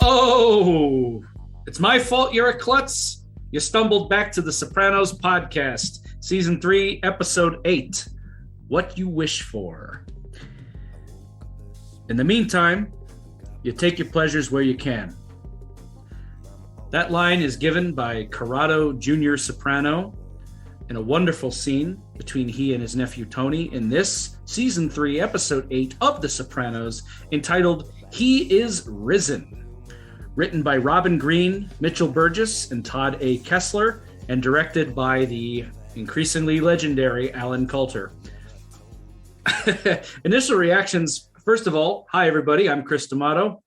Oh, it's my fault you're a klutz. You stumbled back to the Sopranos podcast, season 3, episode 8. What you wish for. In the meantime, you take your pleasures where you can. That line is given by Corrado Jr. Soprano in a wonderful scene between he and his nephew Tony in this season 3, episode 8 of The Sopranos, entitled He is Risen. Written by Robin Green, Mitchell Burgess, and Todd A. Kessler, and directed by the increasingly legendary Alan Coulter. Initial reactions. First of all, hi everybody, I'm Chris D'Amato.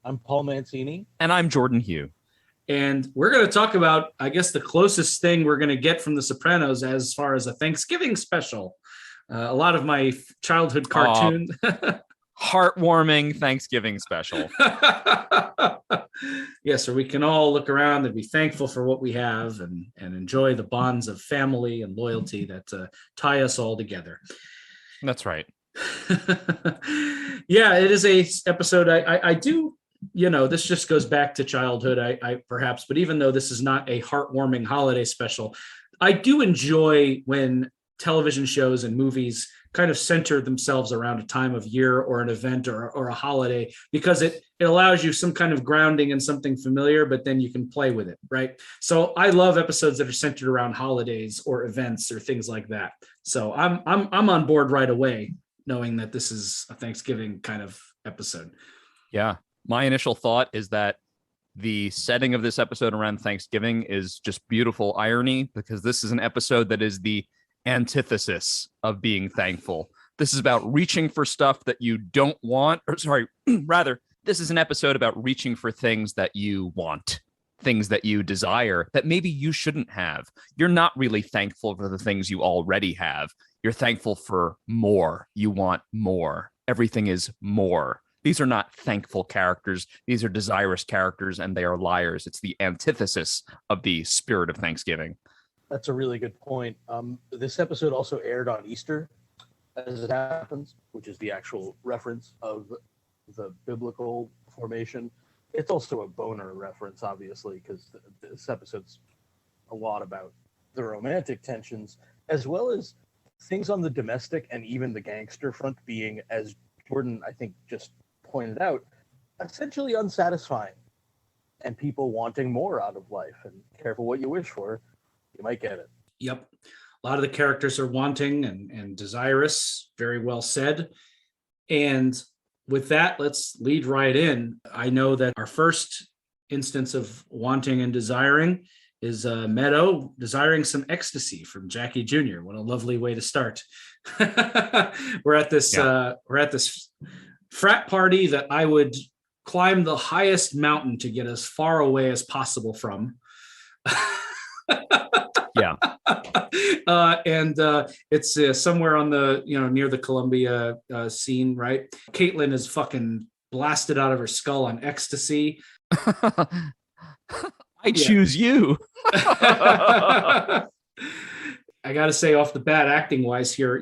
I'm Paul Mancini. And I'm Jordan Hugh. And we're going to talk about, I guess, the closest thing we're going to get from The Sopranos as far as a Thanksgiving special. A lot of my childhood cartoon. Heartwarming Thanksgiving special. Yes, so we can all look around and be thankful for what we have and enjoy the bonds of family and loyalty that tie us all together. That's right. Yeah, it is a episode. I do, this just goes back to childhood, I perhaps, but even though this is not a heartwarming holiday special, I do enjoy when television shows and movies kind of center themselves around a time of year or an event or a holiday, because it allows you some kind of grounding in something familiar, but then you can play with it, right? So I love episodes that are centered around holidays or events or things like that. So I'm on board right away, knowing that this is a Thanksgiving kind of episode. Yeah. My initial thought is that the setting of this episode around Thanksgiving is just beautiful irony, because this is an episode that is the antithesis of being thankful. This is about reaching for stuff that you don't want, rather, this is an episode about reaching for things that you want, things that you desire that maybe you shouldn't have. You're not really thankful for the things you already have. You're thankful for more. You want more. Everything is more. These are not thankful characters. These are desirous characters, and they are liars. It's the antithesis of the spirit of Thanksgiving. That's a really good point. This episode also aired on Easter, as it happens, which is the actual reference of the biblical formation. It's also a boner reference, obviously, because this episode's a lot about the romantic tensions, as well as things on the domestic and even the gangster front being, as Jordan, I think, just pointed out, essentially unsatisfying, and people wanting more out of life. And careful what you wish for, you might get it. Yep. A lot of the characters are wanting and desirous. Very well said. And with that, let's lead right in. I know that our first instance of wanting and desiring is Meadow desiring some ecstasy from Jackie Jr. What a lovely way to start. We're at this frat party that I would climb the highest mountain to get as far away as possible from. Yeah. And it's somewhere on the, near the Columbia scene, right? Caitlin is fucking blasted out of her skull on ecstasy. I choose you. I got to say off the bat, acting wise here,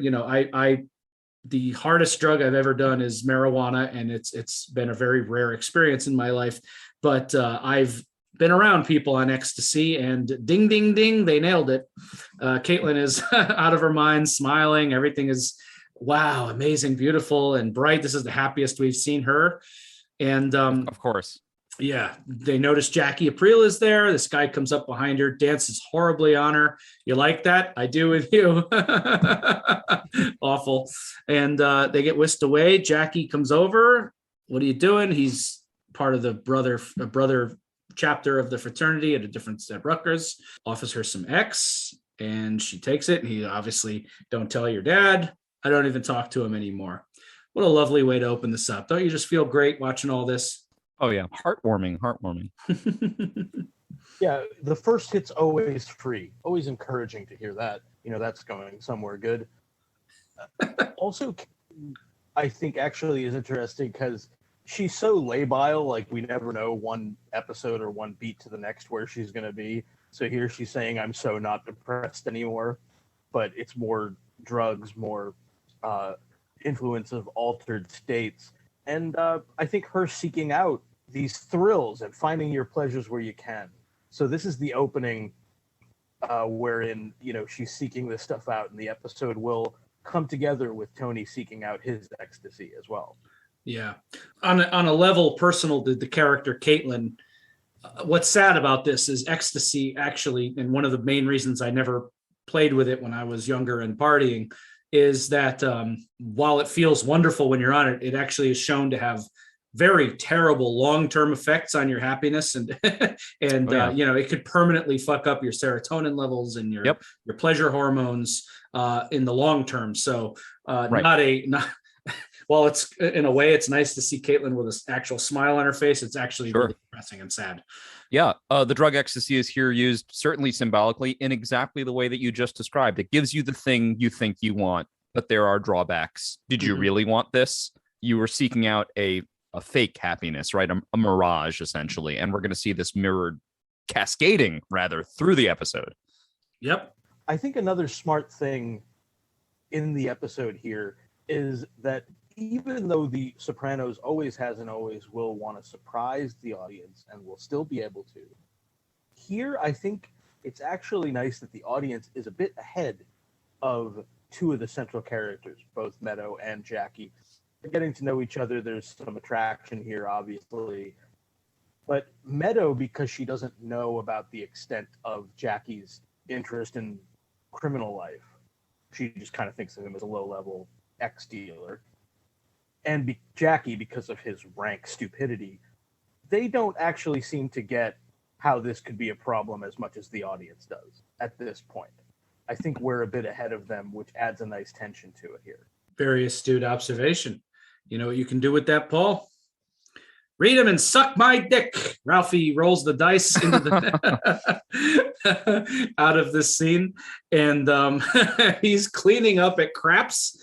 the hardest drug I've ever done is marijuana, and it's been a very rare experience in my life, but I've been around people on ecstasy, and ding, ding, ding, they nailed it. Caitlin is out of her mind, smiling. Everything is, wow, amazing, beautiful, and bright. This is the happiest we've seen her. And of course. Yeah, they notice Jackie Aprile is there. This guy comes up behind her, dances horribly on her. You like that? I do with you. Awful. And they get whisked away. Jackie comes over. What are you doing? He's part of the brother chapter of the fraternity at a different at Rutgers. Offers her some X, and she takes it. And he obviously, don't tell your dad. I don't even talk to him anymore. What a lovely way to open this up. Don't you just feel great watching all this? Oh, yeah. Heartwarming. Yeah, the first hit's always free. Always encouraging to hear that. That's going somewhere good. Also, I think actually is interesting because she's so labile, like we never know one episode or one beat to the next where she's going to be. So here she's saying, I'm so not depressed anymore, but it's more drugs, more influence of altered states. And I think her seeking out these thrills and finding your pleasures where you can. So this is the opening wherein, she's seeking this stuff out, and the episode will come together with Tony seeking out his ecstasy as well. Yeah. On a level personal to the character Caitlin, what's sad about this is ecstasy actually, and one of the main reasons I never played with it when I was younger and partying, is that while it feels wonderful when you're on it, it actually is shown to have very terrible long-term effects on your happiness, and it could permanently fuck up your serotonin levels and your pleasure hormones in the long term. So while it's in a way it's nice to see Caitlin with an actual smile on her face, it's actually really depressing and sad. Yeah, the drug ecstasy is here used certainly symbolically in exactly the way that you just described. It gives you the thing you think you want, but there are drawbacks. Did you really want this? You were seeking out a fake happiness, right? A mirage, essentially. And we're going to see this mirrored, cascading rather, through the episode. Yep. I think another smart thing in the episode here is that even though the Sopranos always has and always will want to surprise the audience and will still be able to, here I think it's actually nice that the audience is a bit ahead of two of the central characters, both Meadow and Jackie. They're getting to know each other. There's some attraction here, obviously. But Meadow, because she doesn't know about the extent of Jackie's interest in criminal life, she just kind of thinks of him as a low-level ex-dealer. And Jackie, because of his rank stupidity, they don't actually seem to get how this could be a problem as much as the audience does at this point. I think we're a bit ahead of them, which adds a nice tension to it here. Very astute observation. You know what you can do with that, Paul? Read him and suck my dick. Ralphie rolls the dice into the out of this scene, and he's cleaning up at Craps.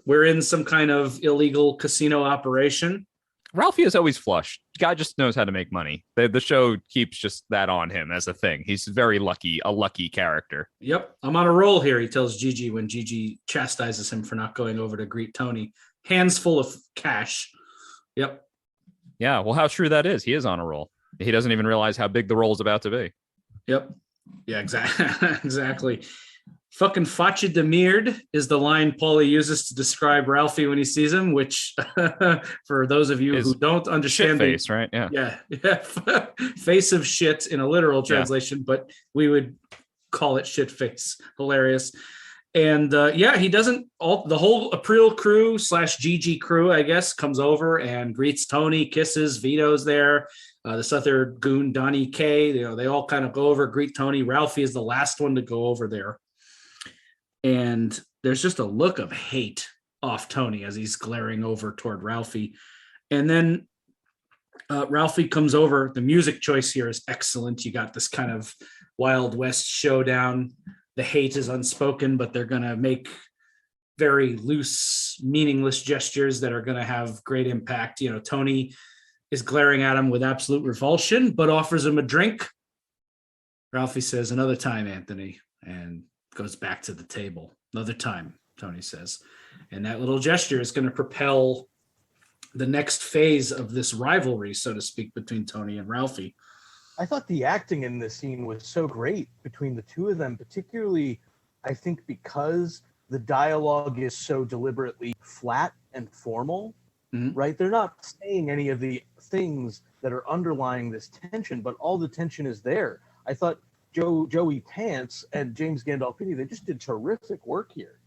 We're in some kind of illegal casino operation. Ralphie is always flush. Guy just knows how to make money. The show keeps just that on him as a thing. He's very lucky, a lucky character. Yep. I'm on a roll here, he tells Gigi when Gigi chastises him for not going over to greet Tony. Hands full of cash. Yep. Yeah, well, how true that is. He is on a roll. He doesn't even realize how big the roll is about to be. Yep. Yeah, exactly. Fucking facha de merde is the line Paulie uses to describe Ralphie when he sees him, which for those of you who don't understand, shit face, right? Yeah. Face of shit in a literal translation, but we would call it shit face. Hilarious. And he doesn't. The whole April crew / GG crew, I guess, comes over and greets Tony, kisses. Vito's there. This other goon, Donnie K. They all kind of go over, greet Tony. Ralphie is the last one to go over there. And there's just a look of hate off Tony as he's glaring over toward Ralphie. And then Ralphie comes over. The music choice here is excellent. You got this kind of Wild West showdown. The hate is unspoken, but they're going to make very loose, meaningless gestures that are going to have great impact. Tony is glaring at him with absolute revulsion, but offers him a drink. Ralphie says, "Another time, Anthony," and goes back to the table. "Another time," Tony says. And that little gesture is going to propel the next phase of this rivalry, so to speak, between Tony and Ralphie. I thought the acting in this scene was so great between the two of them, particularly, I think, because the dialogue is so deliberately flat and formal, right? They're not saying any of the things that are underlying this tension, but all the tension is there. I thought Joey Pants and James Gandolfini, they just did terrific work here.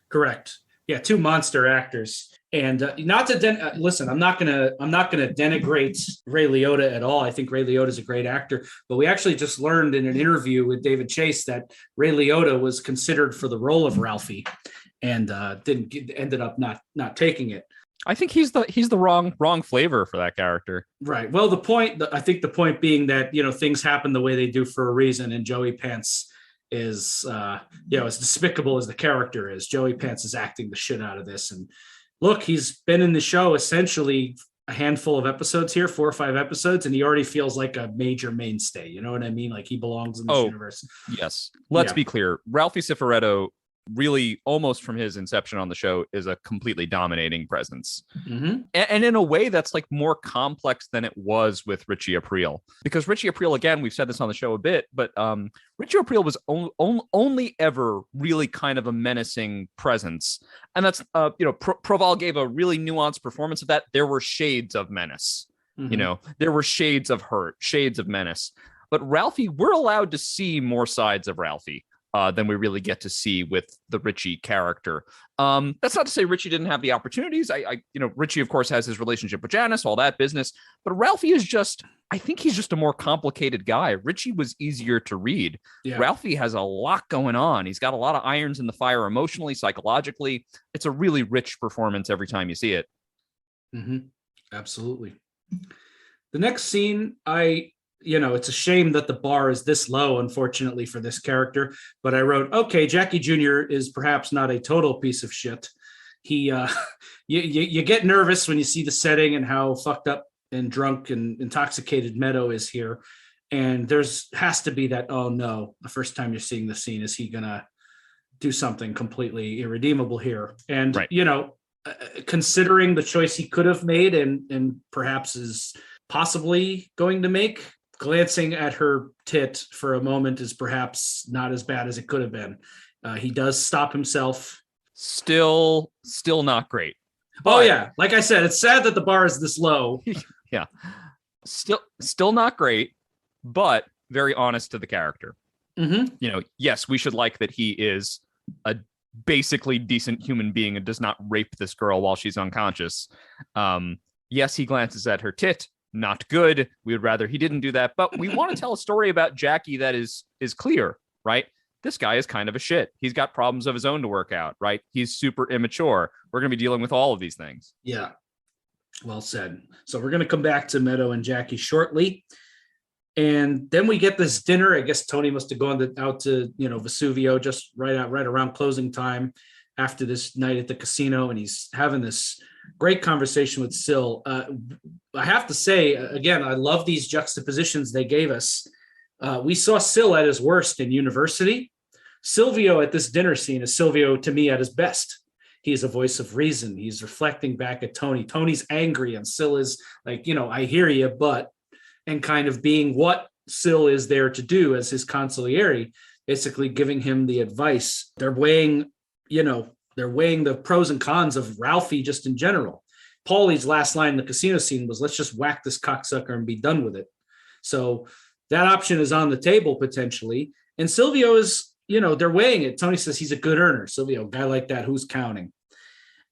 Correct. Yeah, two monster actors. And not to listen, I'm not gonna denigrate Ray Liotta at all. I think Ray Liotta is a great actor, but we actually just learned in an interview with David Chase that Ray Liotta was considered for the role of Ralphie, and ended up not taking it. I think he's the wrong flavor for that character. Right. Well, I think the point being that things happen the way they do for a reason, and Joey Pants is as despicable as the character is. Joey Pants is acting the shit out of this, and look, he's been in the show essentially a handful of episodes here, 4 or 5 episodes, and he already feels like a major mainstay. You know what I mean? Like he belongs in this universe. Yes. Let's be clear. Ralphie Cifaretto really almost from his inception on the show is a completely dominating presence. Mm-hmm. And in a way that's like more complex than it was with Richie Aprile, because Richie Aprile, again, we've said this on the show a bit, but Richie Aprile was only ever really kind of a menacing presence. And that's, Proval gave a really nuanced performance of that. There were shades of menace, there were shades of hurt, shades of menace. But Ralphie, we're allowed to see more sides of Ralphie than we really get to see with the Richie character. That's not to say Richie didn't have the opportunities. Richie, of course, has his relationship with Janice, all that business. But Ralphie is I think he's just a more complicated guy. Richie was easier to read. Yeah. Ralphie has a lot going on. He's got a lot of irons in the fire emotionally, psychologically. It's a really rich performance every time you see it. Mm-hmm. Absolutely. The next scene, it's a shame that the bar is this low, unfortunately, for this character. But I wrote, okay, Jackie Jr. is perhaps not a total piece of shit. He, you get nervous when you see the setting and how fucked up and drunk and intoxicated Meadow is here. And has to be that, oh no, the first time you're seeing the scene, is he going to do something completely irredeemable here? And, right. Considering the choice he could have made and perhaps is possibly going to make, glancing at her tit for a moment is perhaps not as bad as it could have been. He does stop himself. Still not great. But, oh yeah, like I said, it's sad that the bar is this low. Yeah, still not great, but very honest to the character. Mm-hmm. Yes, we should like that he is a basically decent human being and does not rape this girl while she's unconscious. Yes, he glances at her tit. Not good. We would rather he didn't do that, but we want to tell a story about Jackie that is clear, right? This guy is kind of a shit. He's got problems of his own to work out, right? He's super immature. We're going to be dealing with all of these things. Yeah. Well said. So we're going to come back to Meadow and Jackie shortly. And then we get this dinner. I guess Tony must have gone out to, Vesuvio just right around closing time after this night at the casino. And he's having this great conversation with Sil. I have to say, again, I love these juxtapositions they gave us. We saw Sil at his worst in University. Silvio at this dinner scene is Silvio, to me, at his best. He's a voice of reason. He's reflecting back at Tony. Tony's angry, and Sil is like, I hear you, but, and kind of being what Sil is there to do as his consigliere, basically giving him the advice. They're weighing the pros and cons of Ralphie just in general. Paulie's last line in the casino scene was, let's just whack this cocksucker and be done with it. So that option is on the table potentially. And Silvio is, they're weighing it. Tony says he's a good earner. Silvio, guy like that, who's counting?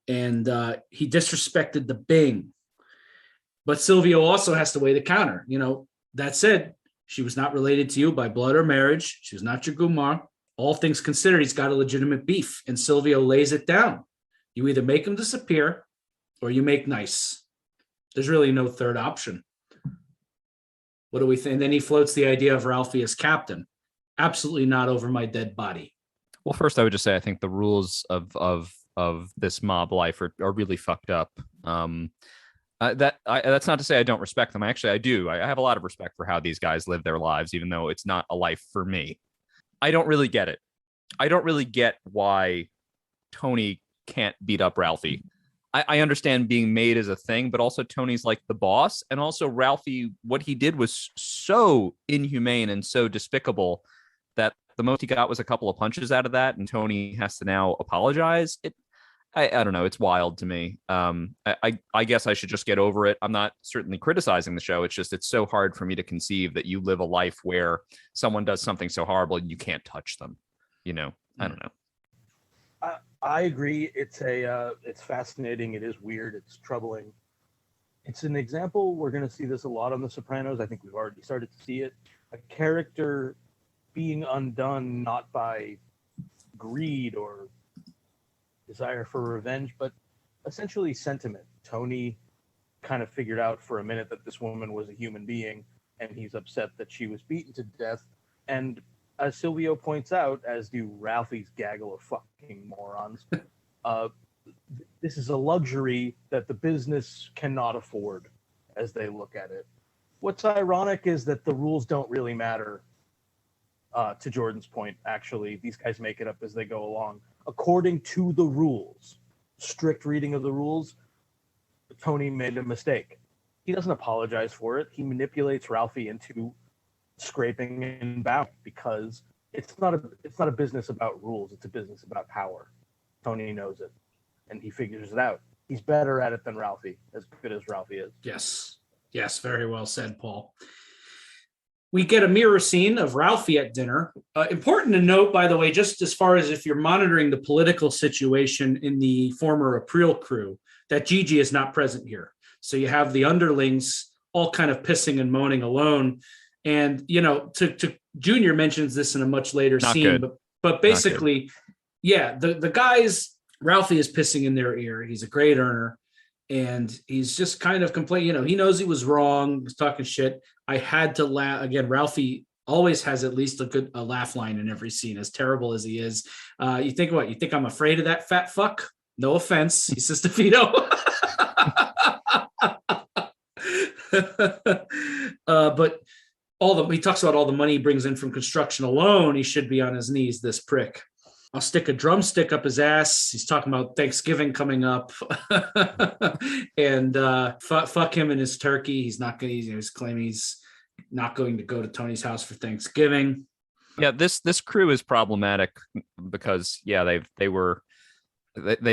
And he disrespected the Bing. But Silvio also has to weigh the counter. That said, she was not related to you by blood or marriage. She was not your Gumar. All things considered, he's got a legitimate beef, and Silvio lays it down. You either make him disappear or you make nice. There's really no third option. What do we think? And then he floats the idea of Ralphie as captain. Absolutely not over my dead body. Well, first, I would just say I think the rules of this mob life are really fucked up. That's not to say I don't respect them. I do. I have a lot of respect for how these guys live their lives, even though it's not a life for me. I don't really get it. I don't really get why Tony can't beat up Ralphie. I understand being made as a thing, but also Tony's like the boss. And also Ralphie, what he did was so inhumane and so despicable that the most he got was a couple of punches out of that. And Tony has to now apologize. I don't know. It's wild to me. I guess I should just get over it. I'm not certainly criticizing the show. It's just, it's so hard for me to conceive that you live a life where someone does something so horrible and you can't touch them. I don't know. I agree. It's fascinating. It is weird. It's troubling. It's an example. We're going to see this a lot on The Sopranos. I think we've already started to see it. A character being undone, not by greed or desire for revenge, but essentially sentiment. Tony kind of figured out for a minute that this woman was a human being, and he's upset that she was beaten to death. And as Silvio points out, as do Ralphie's gaggle of fucking morons, this is a luxury that the business cannot afford as they look at it. What's ironic is that the rules don't really matter To Jordan's point, actually, these guys make it up as they go along. According to the rules, strict reading of the rules, Tony made a mistake. He doesn't apologize for it. He manipulates Ralphie into scraping and bowing because it's not a business about rules. It's a business about power. Tony knows it, and he figures it out. He's better at it than Ralphie, as good as Ralphie is. Yes, very well said, Paul. We get a mirror scene of Ralphie at dinner. Important to note, by the way, just as far as if you're monitoring the political situation in the former April crew, that Gigi is not present here. So you have the underlings all kind of pissing and moaning alone. And, to Junior mentions this in a much later Not scene, good. but basically, the guys, Ralphie is pissing in their ear. He's a great earner. And he's just kind of complaining, he knows he was wrong. He's talking shit. I had to laugh. Again, Ralphie always has at least a laugh line in every scene, as terrible as he is. You think what? You think I'm afraid of that fat fuck? No offense, he says to Vito. But he talks about all the money he brings in from construction alone. He should be on his knees, this prick. I'll stick a drumstick up his ass. He's talking about Thanksgiving coming up. And fuck him and his turkey. He's not going to, he's claiming he's not going to go to Tony's house for Thanksgiving. Yeah, this crew is problematic because they've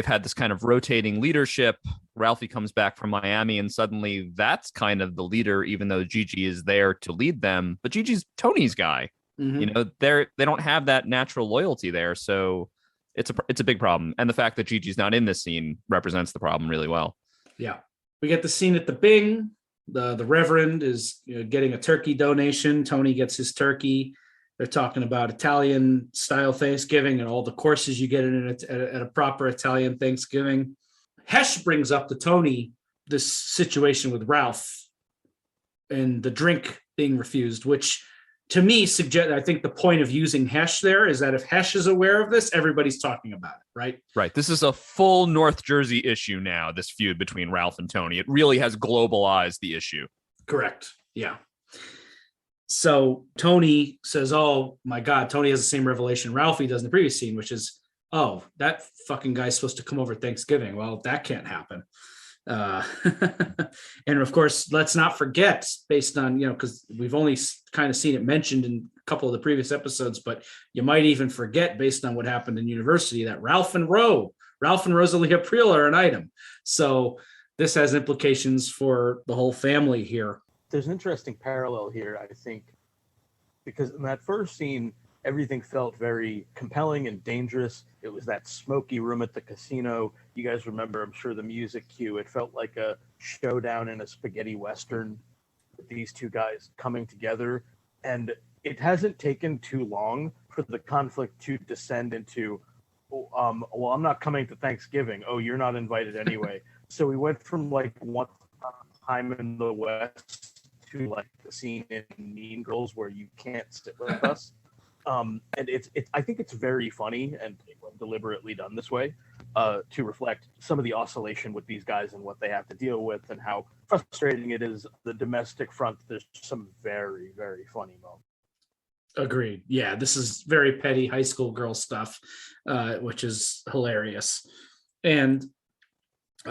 had this kind of rotating leadership. Ralphie comes back from Miami and suddenly that's kind of the leader, even though Gigi is there to lead them. But Gigi's Tony's guy. Mm-hmm. They don't have that natural loyalty there, so it's a big problem. And the fact that Gigi's not in this scene represents the problem really well. Yeah, we get the scene at the Bing. The Reverend is getting a turkey donation. Tony gets his turkey. They're talking about Italian style Thanksgiving and all the courses you get at a proper Italian Thanksgiving. Hesh brings up to Tony this situation with Ralph and the drink being refused, which to me suggests, I think the point of using Hesh there is that if Hesh is aware of this, everybody's talking about it, right? Right. This is a full North Jersey issue now, this feud between Ralph and Tony. It really has globalized the issue. Correct. Yeah. So Tony says, oh my God, Tony has the same revelation Ralphie does in the previous scene, which is, oh, that fucking guy's supposed to come over Thanksgiving. Well, that can't happen. And of course, let's not forget, based on, because we've only kind of seen it mentioned in a couple of the previous episodes, but you might even forget based on what happened in University that Ralph and Rosalie April are an item. So this has implications for the whole family here. There's an interesting parallel here, I think, because in that first scene, everything felt very compelling and dangerous. It was that smoky room at the casino. You guys remember, I'm sure, the music cue. It felt like a showdown in a spaghetti western with these two guys coming together. And it hasn't taken too long for the conflict to descend into, well, I'm not coming to Thanksgiving. Oh, you're not invited anyway. So we went from like one time in the West to like the scene in Mean Girls where you can't sit with us. And I think it's very funny and deliberately done this way to reflect some of the oscillation with these guys and what they have to deal with and how frustrating it is. The domestic front, there's some very, very funny moments. Agreed. Yeah, this is very petty high school girl stuff, which is hilarious. And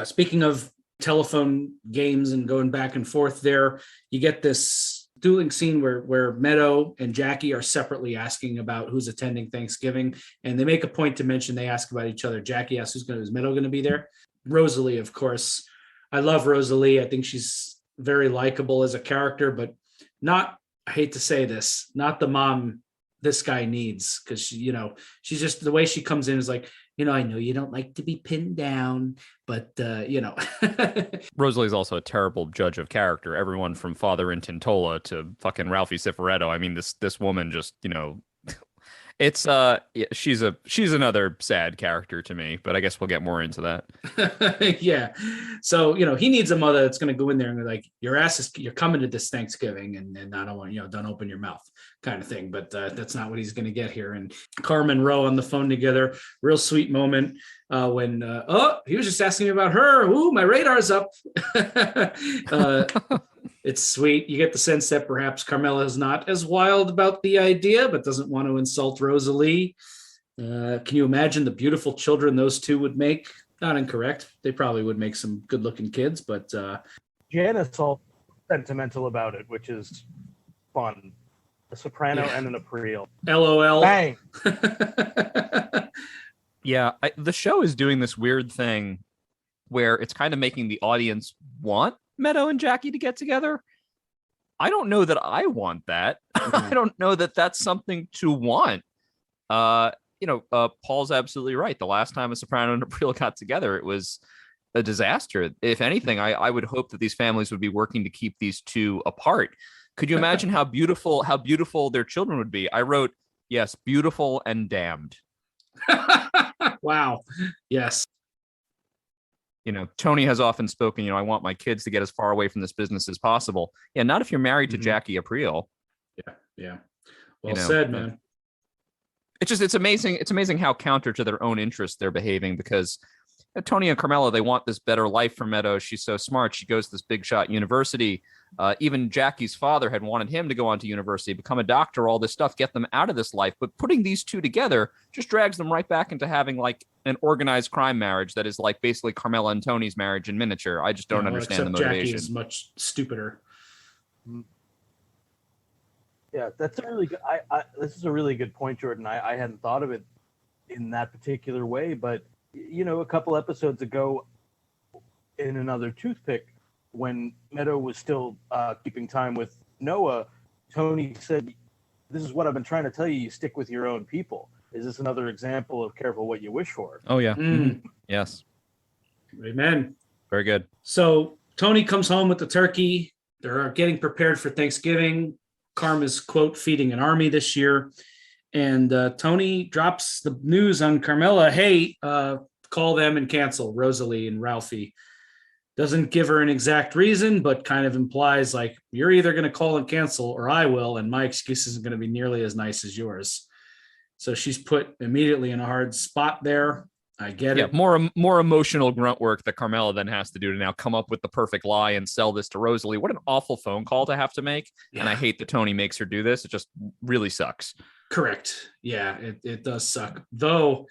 speaking of telephone games and going back and forth there, you get this dueling scene where Meadow and Jackie are separately asking about who's attending Thanksgiving, and they make a point to mention they ask about each other. Jackie asks is Meadow going to be there? Rosalie, of course. I love Rosalie. I think she's very likable as a character, but not, I hate to say this, not the mom this guy needs, because she's just, the way she comes in is like, I know you don't like to be pinned down, but Rosalie's also a terrible judge of character. Everyone from Father in Tintola to fucking Ralphie Cifaretto. I mean, this woman just, it's she's another sad character to me, but I guess we'll get more into that. Yeah. So, he needs a mother that's going to go in there and be like, you're coming to this Thanksgiving and I don't want, don't open your mouth kind of thing. But that's not what he's going to get here. And Carmen Rowe on the phone together, real sweet moment when, he was just asking me about her. Ooh, my radar's up. It's sweet. You get the sense that perhaps Carmela is not as wild about the idea, but doesn't want to insult Rosalie. Can you imagine the beautiful children those two would make? Not incorrect. They probably would make some good-looking kids, but Janice all sentimental about it, which is fun. A soprano and an April. LOL. Bang. Yeah, the show is doing this weird thing where it's kind of making the audience want Meadow and Jackie to get together. I don't know that I want that. I don't know that that's something to want. Paul's absolutely right. The last time a soprano and April got together, it was a disaster. If anything, I would hope that these families would be working to keep these two apart. Could you imagine how beautiful their children would be? I wrote, yes, beautiful and damned. Wow. Yes. Tony has often spoken, I want my kids to get as far away from this business as possible. Yeah, not if you're married to Jackie April. Yeah. Well said, man. It's amazing. It's amazing how counter to their own interests they're behaving, because Tony and Carmela, they want this better life for Meadow. She's so smart. She goes to this big shot university. Even Jackie's father had wanted him to go on to university, become a doctor, all this stuff, get them out of this life. But putting these two together just drags them right back into having like an organized crime marriage that is like basically Carmela and Tony's marriage in miniature. I just don't understand the motivation. Jackie is much stupider. Yeah, that's a really good. This is a really good point, Jordan. I hadn't thought of it in that particular way, but a couple episodes ago, in another toothpick, when Meadow was still keeping time with Noah, Tony said, "This is what I've been trying to tell you. You stick with your own people." Is this another example of careful what you wish for? Oh yeah, yes. Amen. Very good. So Tony comes home with the turkey. They're getting prepared for Thanksgiving. Karma's, quote, feeding an army this year. And Tony drops the news on Carmela, hey, call them and cancel Rosalie and Ralphie. Doesn't give her an exact reason, but kind of implies like, you're either going to call and cancel or I will, and my excuse isn't going to be nearly as nice as yours. So she's put immediately in a hard spot there. I get it. More emotional grunt work that Carmela then has to do to now come up with the perfect lie and sell this to Rosalie. What an awful phone call to have to make. Yeah. And I hate that Tony makes her do this. It just really sucks. Correct. Yeah, it does suck. Though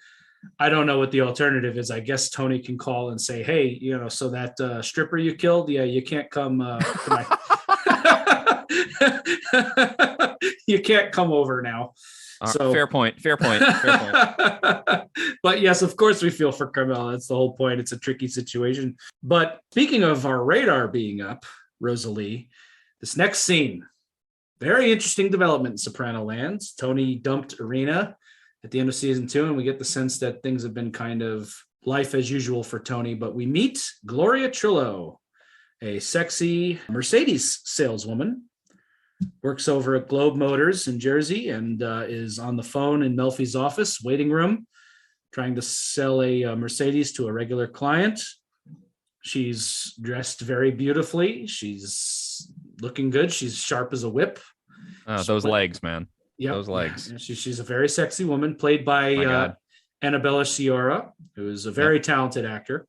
I don't know what the alternative is. I guess Tony can call and say, hey, so that stripper you killed, yeah, you can't come. You can't come over now. So fair point. But yes, of course we feel for Carmela. That's the whole point. It's a tricky situation. But speaking of our radar being up, Rosalie, this next scene, very interesting development in Soprano land. Tony dumped Irina at the end of season 2, and we get the sense that things have been kind of life as usual for Tony. But we meet Gloria Trillo, a sexy Mercedes saleswoman. Works over at Globe Motors in Jersey and is on the phone in Melfi's office, waiting room, trying to sell a Mercedes to a regular client. She's dressed very beautifully. She's looking good. She's sharp as a whip. Those legs, man. Yeah, those legs. She's a very sexy woman, played by Annabella Sciorra, who is a very talented actor.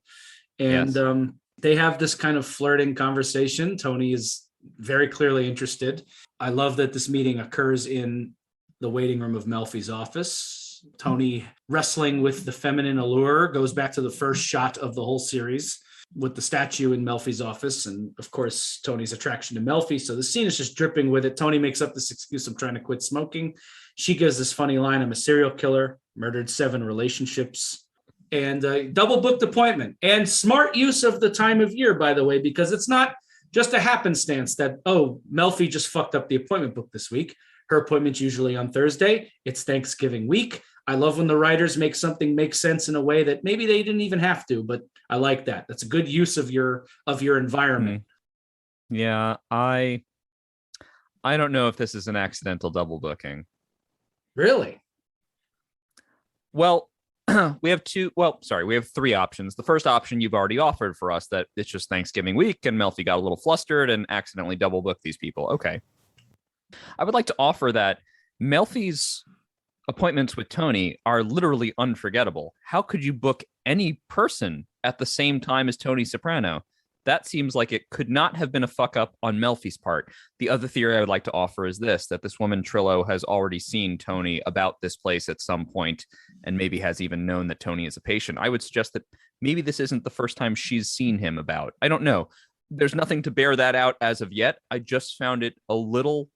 And they have this kind of flirting conversation. Tony is very clearly interested. I love that this meeting occurs in the waiting room of Melfi's office. Tony wrestling with the feminine allure goes back to the first shot of the whole series with the statue in Melfi's office. And of course, Tony's attraction to Melfi. So the scene is just dripping with it. Tony makes up this excuse of trying to quit smoking. She gives this funny line, I'm a serial killer, murdered 7 relationships. And a double booked appointment. And smart use of the time of year, by the way, because it's not just a happenstance that, Melfi just fucked up the appointment book this week. Her appointment's usually on Thursday. It's Thanksgiving week. I love when the writers make something make sense in a way that maybe they didn't even have to, but I like that. That's a good use of your environment. Yeah, I don't know if this is an accidental double booking. Really? Well, we have 3 options. The first option you've already offered for us, that it's just Thanksgiving week and Melfi got a little flustered and accidentally double booked these people. Okay. I would like to offer that Melfi's appointments with Tony are literally unforgettable. How could you book any person at the same time as Tony Soprano? that seems like it could not have been a fuck up on Melfi's part. The other theory I would like to offer is this, that this woman Trillo has already seen Tony about this place at some point and maybe has even known that Tony is a patient. I would suggest that maybe this isn't the first time she's seen him about. I don't know. There's nothing to bear that out as of yet. I just found it a little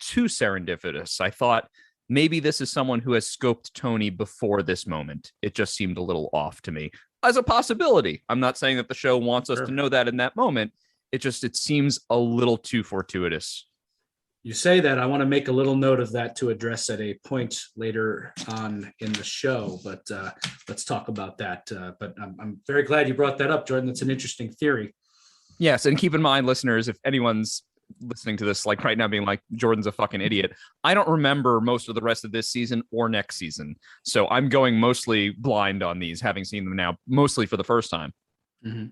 too serendipitous. I thought maybe this is someone who has scoped Tony before this moment. It just seemed a little off to me as a possibility. I'm not saying that the show wants us to know that in that moment. It seems a little too fortuitous. You say that, I want to make a little note of that to address at a point later on in the show, but let's talk about that. But I'm very glad you brought that up, Jordan. That's an interesting theory. Yes, and keep in mind, listeners, if anyone's listening to this like right now being like, Jordan's a fucking idiot, I don't remember most of the rest of this season or next season. So I'm going mostly blind on these, having seen them now mostly for the first time. Mm-hmm.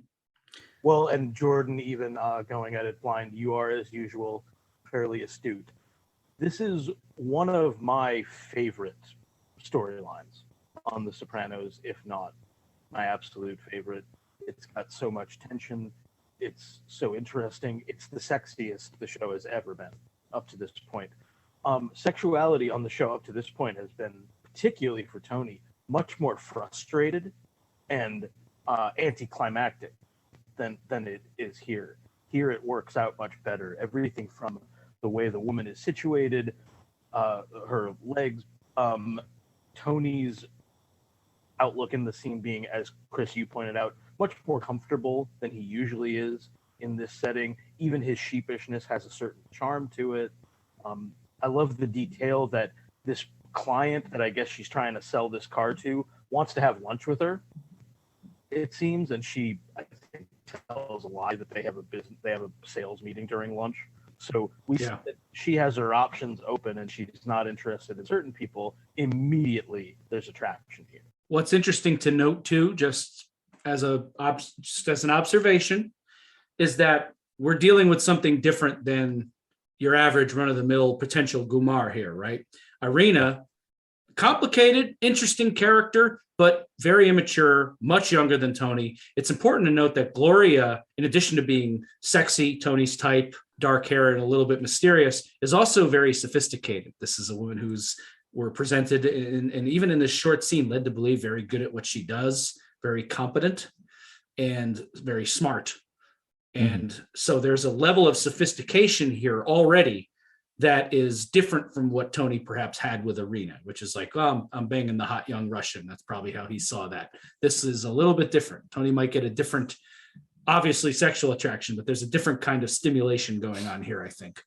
Well, and Jordan, even going at it blind, you are, as usual, fairly astute. This is one of my favorite storylines on The Sopranos, if not my absolute favorite. It's got so much tension. It's so interesting. It's the sexiest the show has ever been up to this point. Sexuality on the show up to this point has been, particularly for Tony, much more frustrated and anticlimactic than it is here. Here it works out much better. Everything from the way the woman is situated, her legs, Tony's outlook in the scene being, as Chris, you pointed out, much more comfortable than he usually is in this setting. Even his sheepishness has a certain charm to it. I love the detail that this client that I guess she's trying to sell this car to wants to have lunch with her, it seems, and she, I think, tells a lie that they have a sales meeting during lunch. So we see that she has her options open and she's not interested in certain people. Immediately there's attraction here. What's interesting to note too, just as an observation, is that we're dealing with something different than your average run-of-the-mill potential Gumar here, right? Irina, complicated, interesting character, but very immature, much younger than Tony. It's important to note that Gloria, in addition to being sexy, Tony's type, dark hair, and a little bit mysterious, is also very sophisticated. This is a woman who's, we're presented in, and even in this short scene, led to believe very good at what she does, very competent, and very smart. And so there's a level of sophistication here already that is different from what Tony perhaps had with Irina, which is like, oh, I'm banging the hot young Russian. That's probably how he saw that. This is a little bit different. Tony might get a different, obviously sexual attraction, but there's a different kind of stimulation going on here, I think.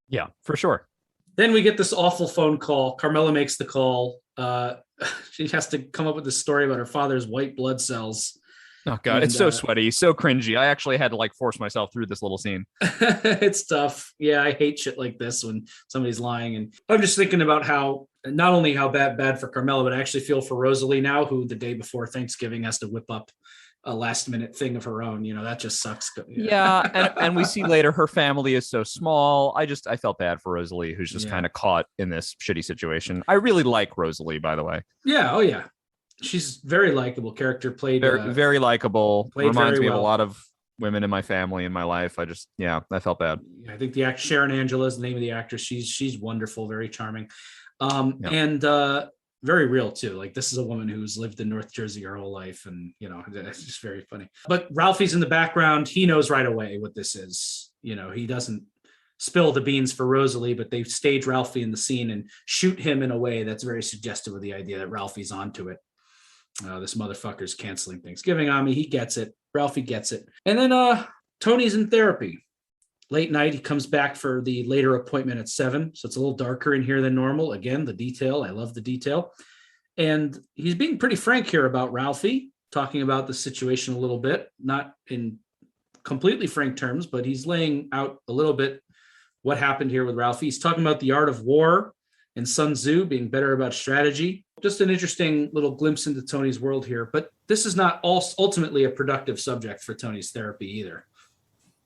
Yeah, for sure. Then we get this awful phone call. Carmela makes the call. She has to come up with this story about her father's white blood cells. Oh God, it's so sweaty, so cringy. I actually had to like force myself through this little scene. It's tough. Yeah, I hate shit like this when somebody's lying. And I'm just thinking about how, not only how bad for Carmela, but I actually feel for Rosalie now, who the day before Thanksgiving has to whip up a last minute thing of her own. You know, that just sucks. Yeah. And we see later her family is so small. I felt bad for Rosalie, who's just kind of caught in this shitty situation. I really like Rosalie, by the way. Yeah. Oh yeah. She's very likable character, played very likable. Reminds me of a well. lot of women in my family, in my life. I felt bad. I think the Sharon Angela is the name of the actress. She's wonderful, very charming, and very real too. Like, this is a woman who's lived in North Jersey her whole life, and you know, it's just very funny. But Ralphie's in the background. He knows right away what this is. You know, he doesn't spill the beans for Rosalie, but they stage Ralphie in the scene and shoot him in a way that's very suggestive of the idea that Ralphie's onto it. This motherfucker's canceling Thanksgiving on me. He gets it. Ralphie gets it. And then Tony's in therapy. Late night, he comes back for the later appointment at 7. So it's a little darker in here than normal. Again, the detail. I love the detail. And he's being pretty frank here about Ralphie, talking about the situation a little bit, not in completely frank terms, but he's laying out a little bit what happened here with Ralphie. He's talking about the art of war and Sun Tzu being better about strategy. Just an interesting little glimpse into Tony's world here. But this is not ultimately a productive subject for Tony's therapy either.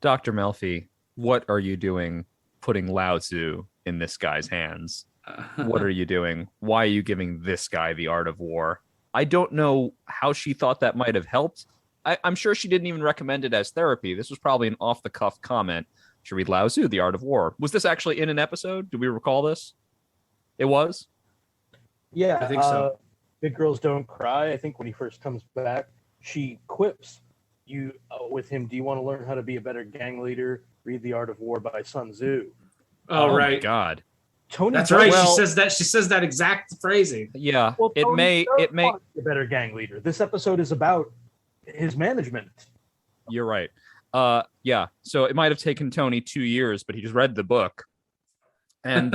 Dr. Melfi, what are you doing putting Lao Tzu in this guy's hands? What are you doing? Why are you giving this guy the art of war? I don't know how she thought that might have helped. I'm sure she didn't even recommend it as therapy. This was probably an off the cuff comment. Should read Lao Tzu, The Art of War. Was this actually in an episode? Do we recall this? It was? Yeah, I think so. Big Girls Don't Cry. I think when he first comes back, she quips you with him. Do you want to learn how to be a better gang leader? Read The Art of War by Sun Tzu. Oh, right. My God. Tony. That's right. Well, She says that exact phrasing. Yeah. Well, it Tony may does it may want to be a better gang leader. This episode is about his management. You're right. Yeah. So it might have taken Tony 2 years, but he just read the book. And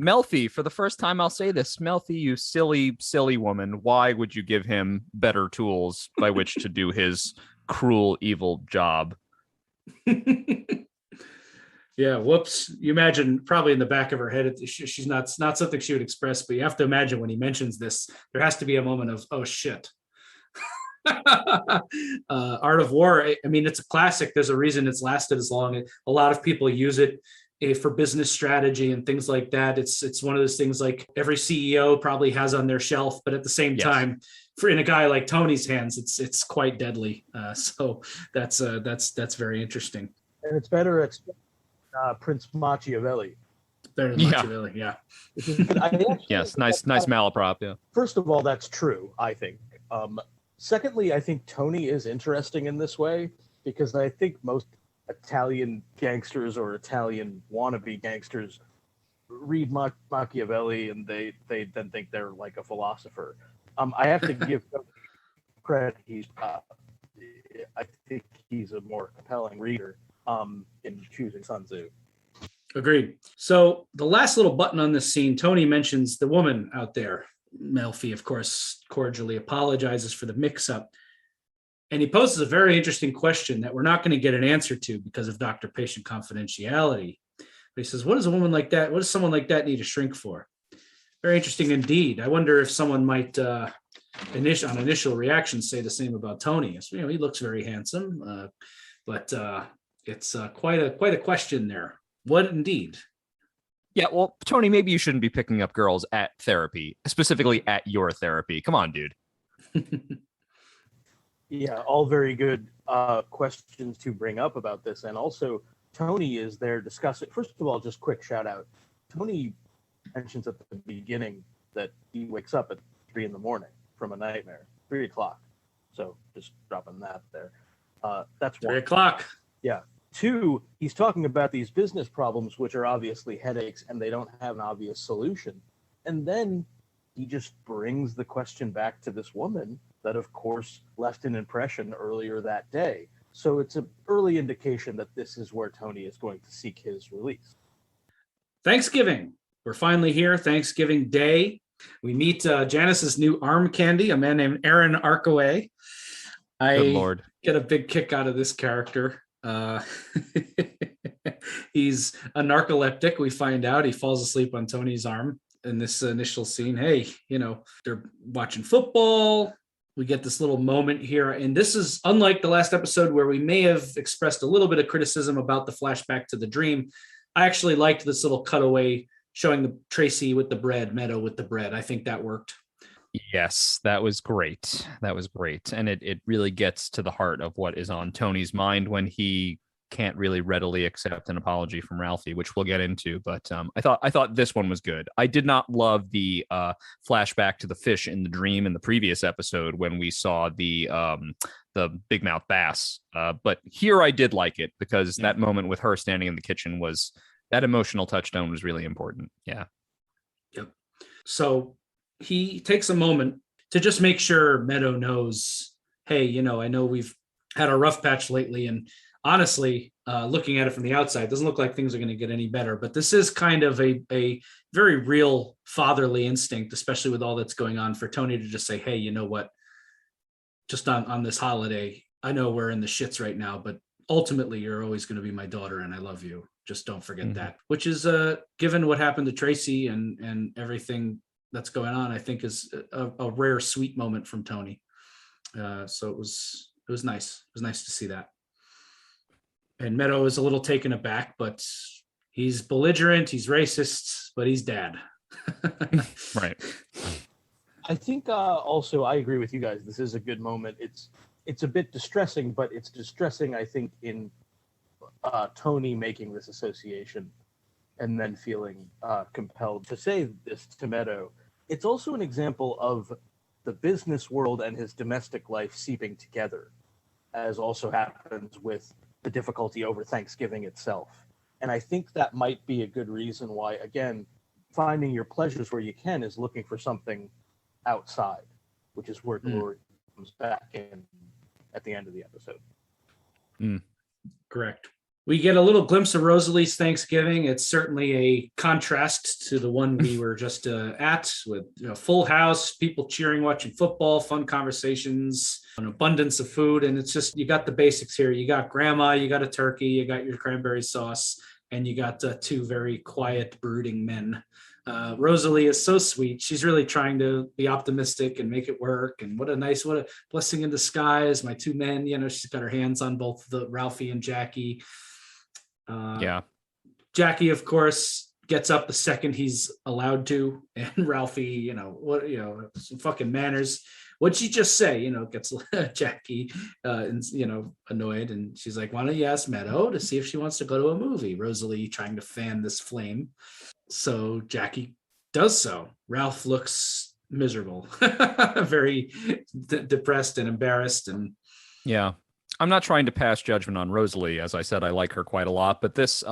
Melfi, for the first time, I'll say this: Melfi, you silly, silly woman. Why would you give him better tools by which to do his cruel, evil job? Yeah, whoops. You imagine probably in the back of her head, she's not, it's not something she would express, but you have to imagine when he mentions this, there has to be a moment of, oh shit. Art of War, I mean, it's a classic. There's a reason it's lasted as long. A lot of people use it for business strategy and things like that. It's one of those things like every CEO probably has on their shelf, but at the same time, in a guy like Tony's hands, it's quite deadly. So that's very interesting. And it's better at Prince Machiavelli. Better than Machiavelli, yeah. Yes, nice malaprop. Yeah. First of all, that's true, I think. Secondly, I think Tony is interesting in this way because I think most Italian gangsters or Italian wannabe gangsters read Machiavelli and they then think they're like a philosopher. I have to give credit. I think he's a more compelling reader in choosing Sun Tzu. Agreed. So the last little button on this scene, Tony mentions the woman out there. Melfi, of course, cordially apologizes for the mix-up. And he poses a very interesting question that we're not going to get an answer to because of doctor-patient confidentiality. But he says, what does someone like that need to shrink for? Very interesting indeed. I wonder if someone might, on initial reaction, say the same about Tony. You know, he looks very handsome, but it's quite a question there. What indeed? Yeah, well, Tony, maybe you shouldn't be picking up girls at therapy, specifically at your therapy. Come on, dude. Yeah, all very good questions to bring up about this. And also, Tony is there discussing. First of all, just quick shout out. Tony mentions at the beginning that he wakes up at 3 a.m. from a nightmare, 3 o'clock. So just dropping that there. That's 3 o'clock. Yeah. 2, he's talking about these business problems, which are obviously headaches and they don't have an obvious solution. And then he just brings the question back to this woman that, of course, left an impression earlier that day. So it's an early indication that this is where Tony is going to seek his release. Thanksgiving. We're finally here. Thanksgiving Day. We meet Janice's new arm candy, a man named Aaron Arkaway. Good Lord. Get a big kick out of this character. He's a narcoleptic. We find out he falls asleep on Tony's arm in this initial scene. Hey, they're watching football. We get this little moment here, and this is unlike the last episode where we may have expressed a little bit of criticism about the flashback to the dream. I actually liked this little cutaway showing the Tracy with the bread, Meadow with the bread. I think that worked. Yes, that was great. And it really gets to the heart of what is on Tony's mind when he can't really readily accept an apology from Ralphie, which we'll get into. But I thought this one was good. I did not love the flashback to the fish in the dream in the previous episode when we saw the big mouth bass. But here I did like it because that moment with her standing in the kitchen that emotional touchstone was really important. Yeah. Yep. So he takes a moment to just make sure Meadow knows, hey, I know we've had a rough patch lately, and honestly, looking at it from the outside, it doesn't look like things are going to get any better. But this is kind of a very real fatherly instinct, especially with all that's going on, for Tony to just say, hey, you know what? Just on this holiday, I know we're in the shits right now, but ultimately you're always going to be my daughter and I love you. Just don't forget that, which is given what happened to Tracy and everything that's going on, I think is a rare, sweet moment from Tony. So it was nice. It was nice to see that. And Meadow is a little taken aback, but he's belligerent, he's racist, but he's dad. Right. I think also I agree with you guys. This is a good moment. It's it's a bit distressing, but it's distressing, I think, in Tony making this association and then feeling compelled to say this to Meadow. It's also an example of the business world and his domestic life seeping together, as also happens with the difficulty over Thanksgiving itself. And I think that might be a good reason why, again, finding your pleasures where you can is looking for something outside, which is where Gloria comes back in at the end of the episode. Correct. We get a little glimpse of Rosalees Thanksgiving. It's certainly a contrast to the one we were just at, with full house, people cheering, watching football, fun conversations, an abundance of food. And it's just, you got the basics here. You got grandma, you got a turkey, you got your cranberry sauce, and you got two very quiet, brooding men. Rosalie is so sweet. She's really trying to be optimistic and make it work. And what a blessing in disguise. My two men, she's got her hands on both the Ralphie and Jackie. Jackie, of course, gets up the second he's allowed to, and Ralphie, some fucking manners. What'd she just say? Gets Jackie, annoyed, and she's like, "Why don't you ask Meadow to see if she wants to go to a movie?" Rosalie trying to fan this flame, so Jackie does so. Ralph looks miserable, very depressed and embarrassed, and I'm not trying to pass judgment on Rosalie. As I said, I like her quite a lot, but this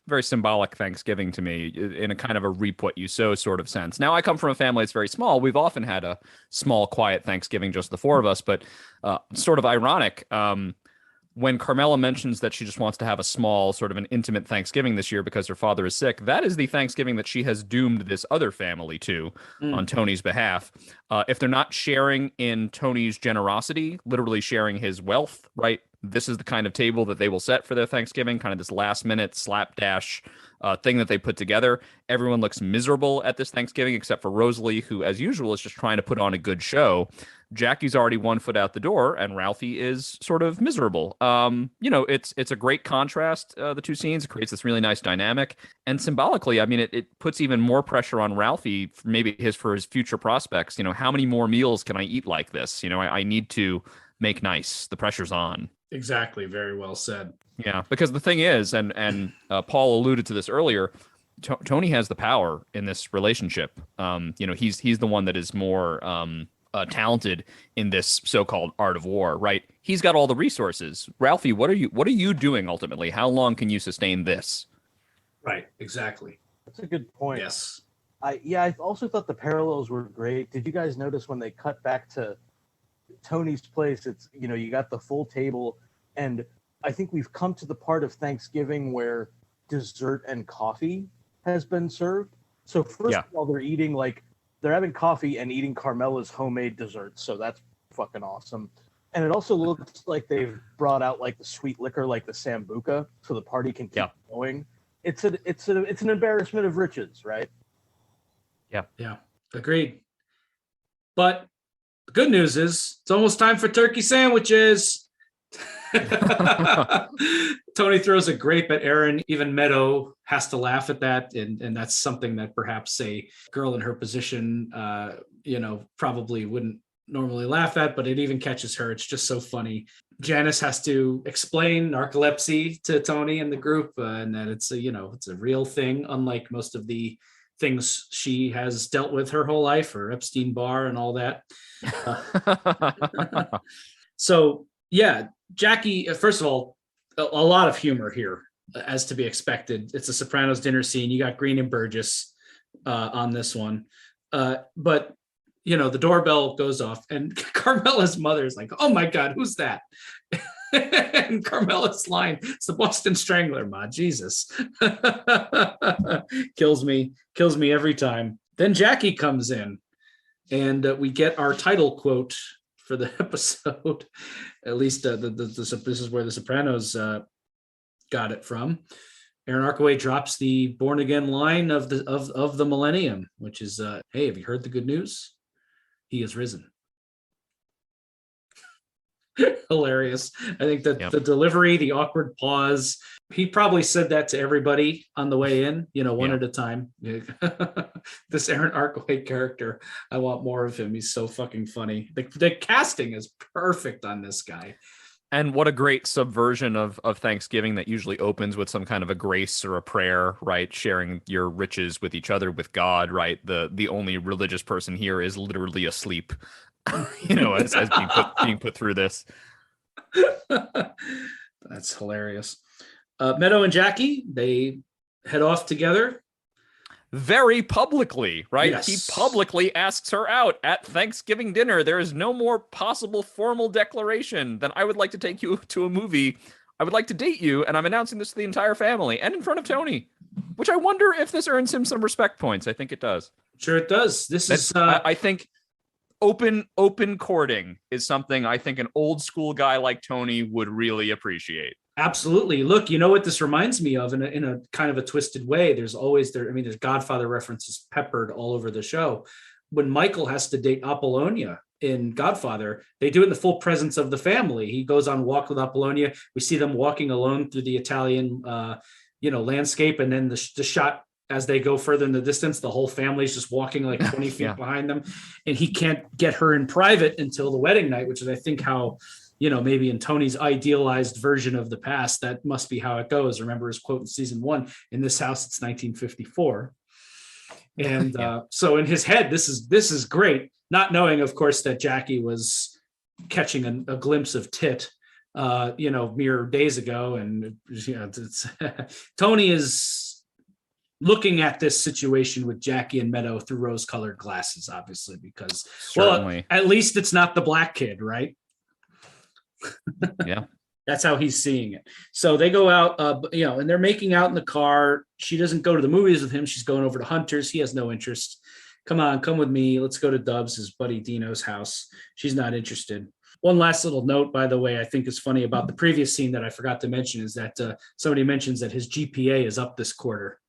very symbolic Thanksgiving to me in a kind of a reap what you sow sort of sense. Now, I come from a family that's very small. We've often had a small, quiet Thanksgiving, just the four of us, but sort of ironic. When Carmela mentions that she just wants to have a small, sort of an intimate Thanksgiving this year because her father is sick, that is the Thanksgiving that she has doomed this other family to on Tony's behalf. If they're not sharing in Tony's generosity, literally sharing his wealth, right? This is the kind of table that they will set for their Thanksgiving, kind of this last minute slapdash thing that they put together. Everyone looks miserable at this Thanksgiving except for Rosalie, who, as usual, is just trying to put on a good show. Jackie's already 1 foot out the door, and Ralphie is sort of miserable. It's a great contrast, the two scenes. It creates this really nice dynamic. And symbolically, I mean, it puts even more pressure on Ralphie, for his future prospects. How many more meals can I eat like this? I need to make nice. The pressure's on. Exactly. Very well said. Yeah, because the thing is, and Paul alluded to this earlier, Tony has the power in this relationship. He's the one that is more talented in this so-called art of war, right? He's got all the resources. Ralphie, what are you doing ultimately? How long can you sustain this? Right, exactly. That's a good point. Yes. I also thought the parallels were great. Did you guys notice when they cut back to Tony's place, it's, you got the full table, and I think we've come to the part of Thanksgiving where dessert and coffee has been served. So first of all, they're having coffee and eating Carmela's homemade desserts. So that's fucking awesome. And it also looks like they've brought out like the sweet liquor, like the Sambuca, so the party can keep going. It's an embarrassment of riches, right? Yeah, agreed. But the good news is it's almost time for turkey sandwiches. Tony throws a grape at Aaron. Even Meadow has to laugh at that, and that's something that perhaps a girl in her position probably wouldn't normally laugh at, but it even catches her. It's just so funny. Janice has to explain narcolepsy to Tony and the group, and that it's a real thing, unlike most of the things she has dealt with her whole life, or Epstein-Barr and all that. So yeah, Jackie, first of all, a lot of humor here, as to be expected. It's a Sopranos dinner scene. You got Green and Burgess on this one. But, the doorbell goes off, and Carmela's mother is like, "Oh my God, who's that?" And Carmela's line, "It's the Boston Strangler, Ma, Jesus." Kills me every time. Then Jackie comes in, and we get our title quote for the episode. At least this is where the Sopranos got it from. Aaron Arkaway drops the born again line of the millennium, which is, "Hey, have you heard the good news? He has risen." Hilarious. I think that Yep. the delivery, the awkward pause, he probably said that to everybody on the way in, one Yeah. at a time. This Aaron Arkway character, I want more of him. He's so fucking funny. The casting is perfect on this guy. And what a great subversion of Thanksgiving that usually opens with some kind of a grace or a prayer, right? Sharing your riches with each other, with God, right? The only religious person here is literally asleep, as being put through this. That's hilarious. Meadow and Jackie, they head off together. Very publicly, right? Yes. He publicly asks her out at Thanksgiving dinner. There is no more possible formal declaration than I would like to take you to a movie. I would like to date you, and I'm announcing this to the entire family and in front of Tony, which I wonder if this earns him some respect points. I think it does. Sure it does. I think open courting is something I think an old school guy like Tony would really appreciate. Absolutely. Look, you know what this reminds me of in a kind of a twisted way. There's Godfather references peppered all over the show. When Michael has to date Apollonia in Godfather, they do it in the full presence of the family. He goes on a walk with Apollonia. We see them walking alone through the Italian, landscape. And then the shot as they go further in the distance, the whole family's just walking like 20 feet behind them. And he can't get her in private until the wedding night, which is, I think, how maybe in Tony's idealized version of the past, that must be how it goes. Remember his quote in season 1, in this house, it's 1954. And so in his head, this is great. Not knowing, of course, that Jackie was catching a glimpse of tit, mere days ago. And, Tony is looking at this situation with Jackie and Meadow through rose-colored glasses, obviously, because, Certainly. well, at least it's not the black kid, right? Yeah. That's how he's seeing it. So they go out, and they're making out in the car. She doesn't go to the movies with him. She's going over to Hunter's. He has no interest. Come with me. Let's go to Dubs, his buddy Dino's house. She's not interested. One last little note, by the way, I think is funny about the previous scene that I forgot to mention is that somebody mentions that his GPA is up this quarter.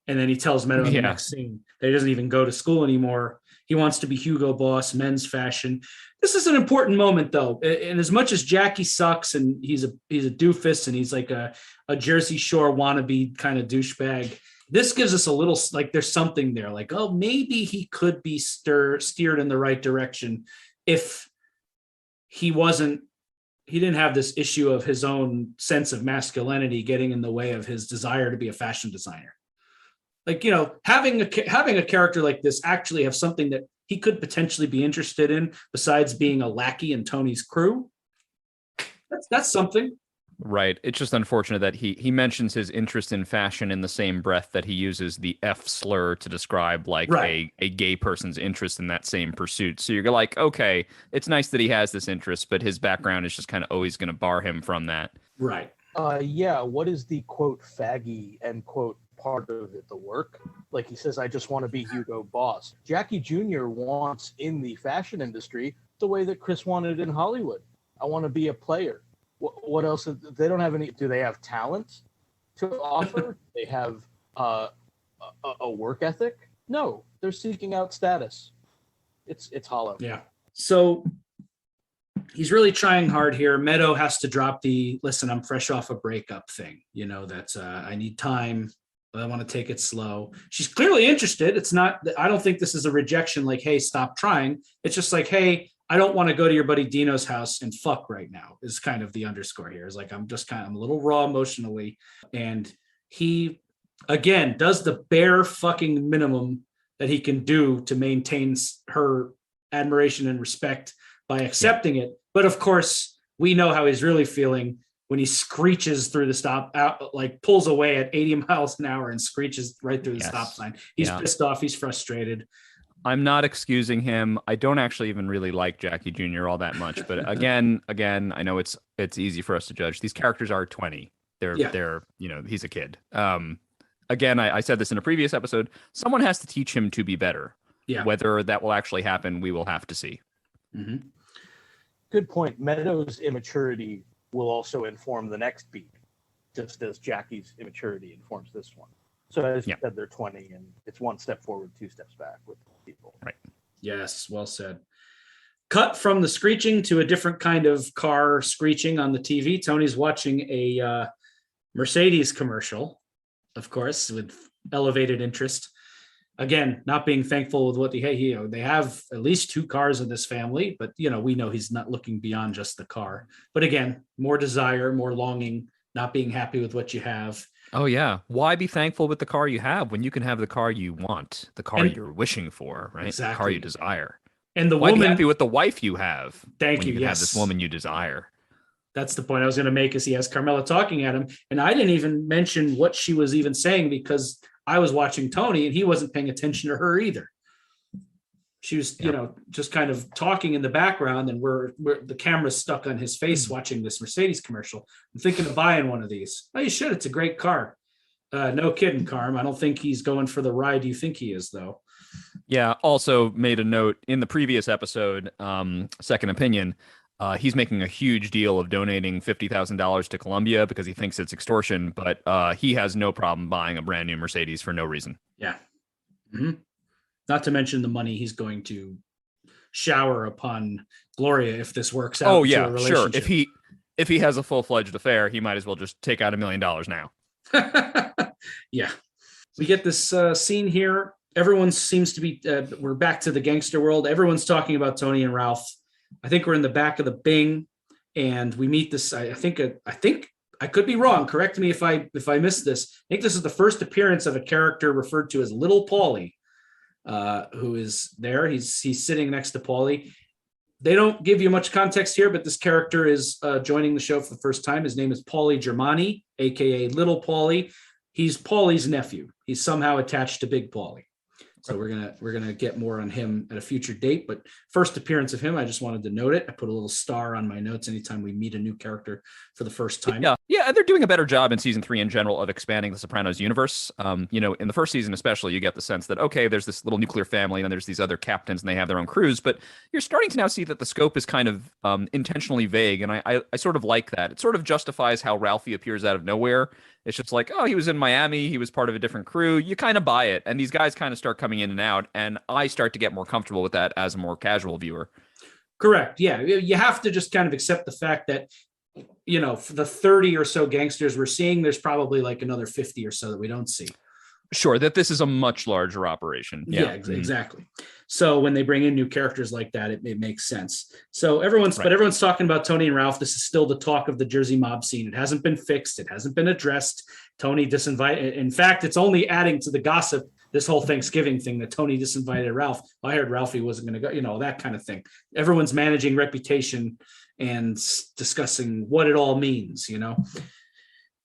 And then he tells Meadow in the next scene that he doesn't even go to school anymore. He wants to be Hugo Boss, men's fashion. This is an important moment, though. And as much as Jackie sucks and he's a doofus and he's like a Jersey Shore wannabe kind of douchebag, this gives us a little, like, there's something there. Like, oh, maybe he could be steered in the right direction if he didn't have this issue of his own sense of masculinity getting in the way of his desire to be a fashion designer. Like, having a character like this actually have something that he could potentially be interested in besides being a lackey in Tony's crew. That's something. Right. It's just unfortunate that he mentions his interest in fashion in the same breath that he uses the F slur to describe like a gay person's interest in that same pursuit. So you're like, okay, it's nice that he has this interest, but his background is just kind of always going to bar him from that. Right. What is the quote faggy end quote part of it, the work? Like he says, I just want to be Hugo Boss. Jackie Jr. wants in the fashion industry the way that Chris wanted in Hollywood. I want to be a player. What else? They don't have any. Do they have talent to offer? They have a work ethic? No, they're seeking out status. It's hollow. Yeah. So he's really trying hard here. Meadow has to drop the listen, I'm fresh off a breakup thing. That's I need time. I want to take it slow. She's clearly interested. It's not, I don't think this is a rejection like, hey, stop trying. It's just like, hey, I don't want to go to your buddy Dino's house and fuck right now is kind of the underscore here. It's like, I'm a little raw emotionally. And he, again, does the bare fucking minimum that he can do to maintain her admiration and respect by accepting it. But of course, we know how he's really feeling when he screeches through the stop, out, like pulls away at 80 miles an hour and screeches right through the stop sign. He's pissed off. He's frustrated. I'm not excusing him. I don't actually even really like Jackie Jr. all that much. But again, I know it's easy for us to judge. These characters are 20. They're he's a kid. Again, I said this in a previous episode. Someone has to teach him to be better. Yeah. Whether that will actually happen, we will have to see. Mm-hmm. Good point. Meadow's immaturity will also inform the next beat, just as Jackie's immaturity informs this one. So as you said, they're 20, and it's one step forward, two steps back with people. Right. Yes, well said. Cut from the screeching to a different kind of car screeching on the TV. Tony's watching a Mercedes commercial, of course, with elevated interest. Again, not being thankful with what they have at least 2 cars in this family, but we know he's not looking beyond just the car. But again, more desire, more longing, not being happy with what you have. Oh yeah. Why be thankful with the car you have when you can have the car you want, the car you're wishing for, right? Exactly. The car you desire. And the Why woman, be happy with the wife you have? Thank when you. You can Yes. have this woman you desire. That's the point I was going to make, is he has Carmela talking at him. And I didn't even mention what she was even saying because I was watching Tony and he wasn't paying attention to her either. She was, just kind of talking in the background, and we're the camera's stuck on his face watching this Mercedes commercial. I'm thinking of buying one of these. Oh, you should. It's a great car. No kidding, Carm. I don't think he's going for the ride you think he is, though. Yeah. Also made a note in the previous episode, Second Opinion. He's making a huge deal of donating $50,000 to Colombia because he thinks it's extortion, but he has no problem buying a brand new Mercedes for no reason. Yeah. Mm-hmm. Not to mention the money he's going to shower upon Gloria if this works out. Oh yeah, sure. If he has a full-fledged affair, he might as well just take out $1 million now. Yeah. We get this scene here. Everyone seems to be, we're back to the gangster world. Everyone's talking about Tony and Ralph. I think we're in the back of the Bing, and we meet this. I think I could be wrong. Correct me if I missed this. I think this is the first appearance of a character referred to as Little Paulie, who is there. He's sitting next to Paulie. They don't give you much context here, but this character is joining the show for the first time. His name is Paulie Germani, aka Little Paulie. He's Paulie's nephew. He's somehow attached to Big Paulie. So we're gonna get more on him at a future date. But first appearance of him, I just wanted to note it. I put a little star on my notes anytime we meet a new character for the first time. Yeah, and they're doing a better job in season 3 in general of expanding the Sopranos universe. In the first season especially, you get the sense that okay, there's this little nuclear family, and then there's these other captains, and they have their own crews. But you're starting to now see that the scope is kind of intentionally vague, and I sort of like that. It sort of justifies how Ralphie appears out of nowhere. It's just like, oh, he was in Miami. He was part of a different crew. You kind of buy it. And these guys kind of start coming in and out. And I start to get more comfortable with that as a more casual viewer. Correct. Yeah. You have to just kind of accept the fact that, for the 30 or so gangsters we're seeing, there's probably like another 50 or so that we don't see. Sure, that this is a much larger operation. Yeah, exactly. So when they bring in new characters like that, it makes sense. So everyone's talking about Tony and Ralph. This is still the talk of the Jersey mob scene. It hasn't been fixed. It hasn't been addressed. Tony disinvited. In fact, it's only adding to the gossip, this whole Thanksgiving thing, that Tony disinvited Ralph. I heard Ralphie wasn't going to go, that kind of thing. Everyone's managing reputation and discussing what it all means,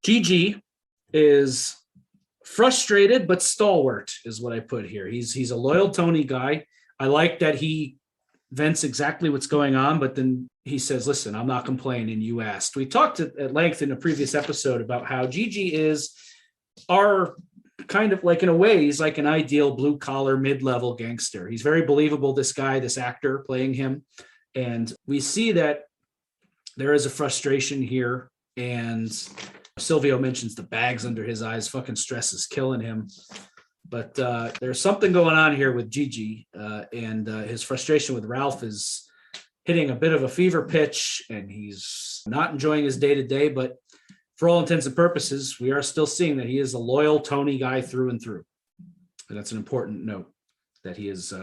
Gigi is frustrated but stalwart is what I put here. He's a loyal Tony guy. I like that he vents exactly what's going on, but then he says, listen, I'm not complaining, you asked. We talked at length in a previous episode about how Gigi is our kind of like, in a way, he's like an ideal blue collar mid-level gangster. He's very believable, this guy, this actor playing him. And we see that there is a frustration here, and Silvio mentions the bags under his eyes. Fucking stress is killing him. But there's something going on here with Gigi, and his frustration with Ralph is hitting a bit of a fever pitch, and he's not enjoying his day-to-day. But for all intents and purposes, we are still seeing that he is a loyal Tony guy through and through. And that's an important note, that he is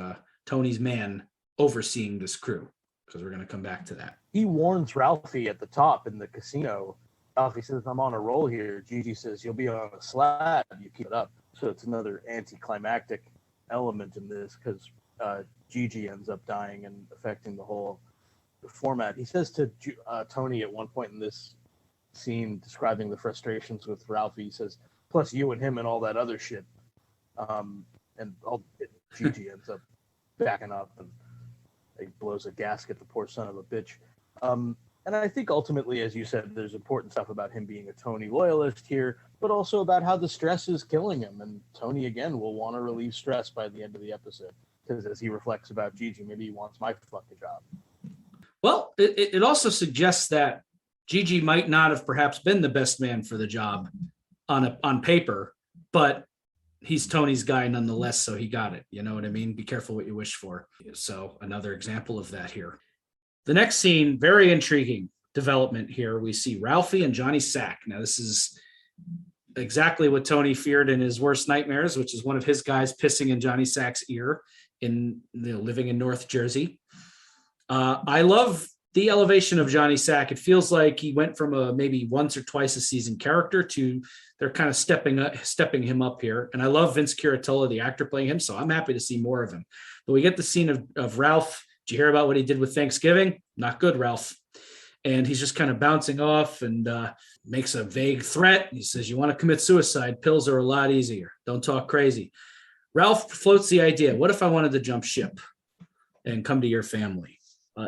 Tony's man overseeing this crew, because we're going to come back to that. He warns Ralphie at the top in the casino. Ralphie says, I'm on a roll here. Gigi says, you'll be on a slab. You keep it up. So it's another anticlimactic element in this, because Gigi ends up dying and affecting the whole format. He says to Tony at one point in this scene, describing the frustrations with Ralphie, he says, plus you and him and all that other shit. Gigi ends up backing up, and he blows a gasket, the poor son of a bitch. And I think ultimately, as you said, there's important stuff about him being a Tony loyalist here, but also about how the stress is killing him. And Tony, again, will want to relieve stress by the end of the episode, because as he reflects about Gigi, maybe he wants my fucking job. Well, it also suggests that Gigi might not have perhaps been the best man for the job on paper, but he's Tony's guy nonetheless, so he got it. You know what I mean? Be careful what you wish for. So another example of that here. The next scene, very intriguing development here. We see Ralphie and Johnny Sack. Now, this is exactly what Tony feared in his worst nightmares, which is one of his guys pissing in Johnny Sack's ear living in North Jersey. I love the elevation of Johnny Sack. It feels like he went from a maybe once or twice a season character to they're kind of stepping him up here. And I love Vince Curatola, the actor playing him. So I'm happy to see more of him. But we get the scene of Ralph. Did you hear about what he did with Thanksgiving? Not good, Ralph. And he's just kind of bouncing off and makes a vague threat. He says, you want to commit suicide? Pills are a lot easier. Don't talk crazy. Ralph floats the idea. What if I wanted to jump ship and come to your family?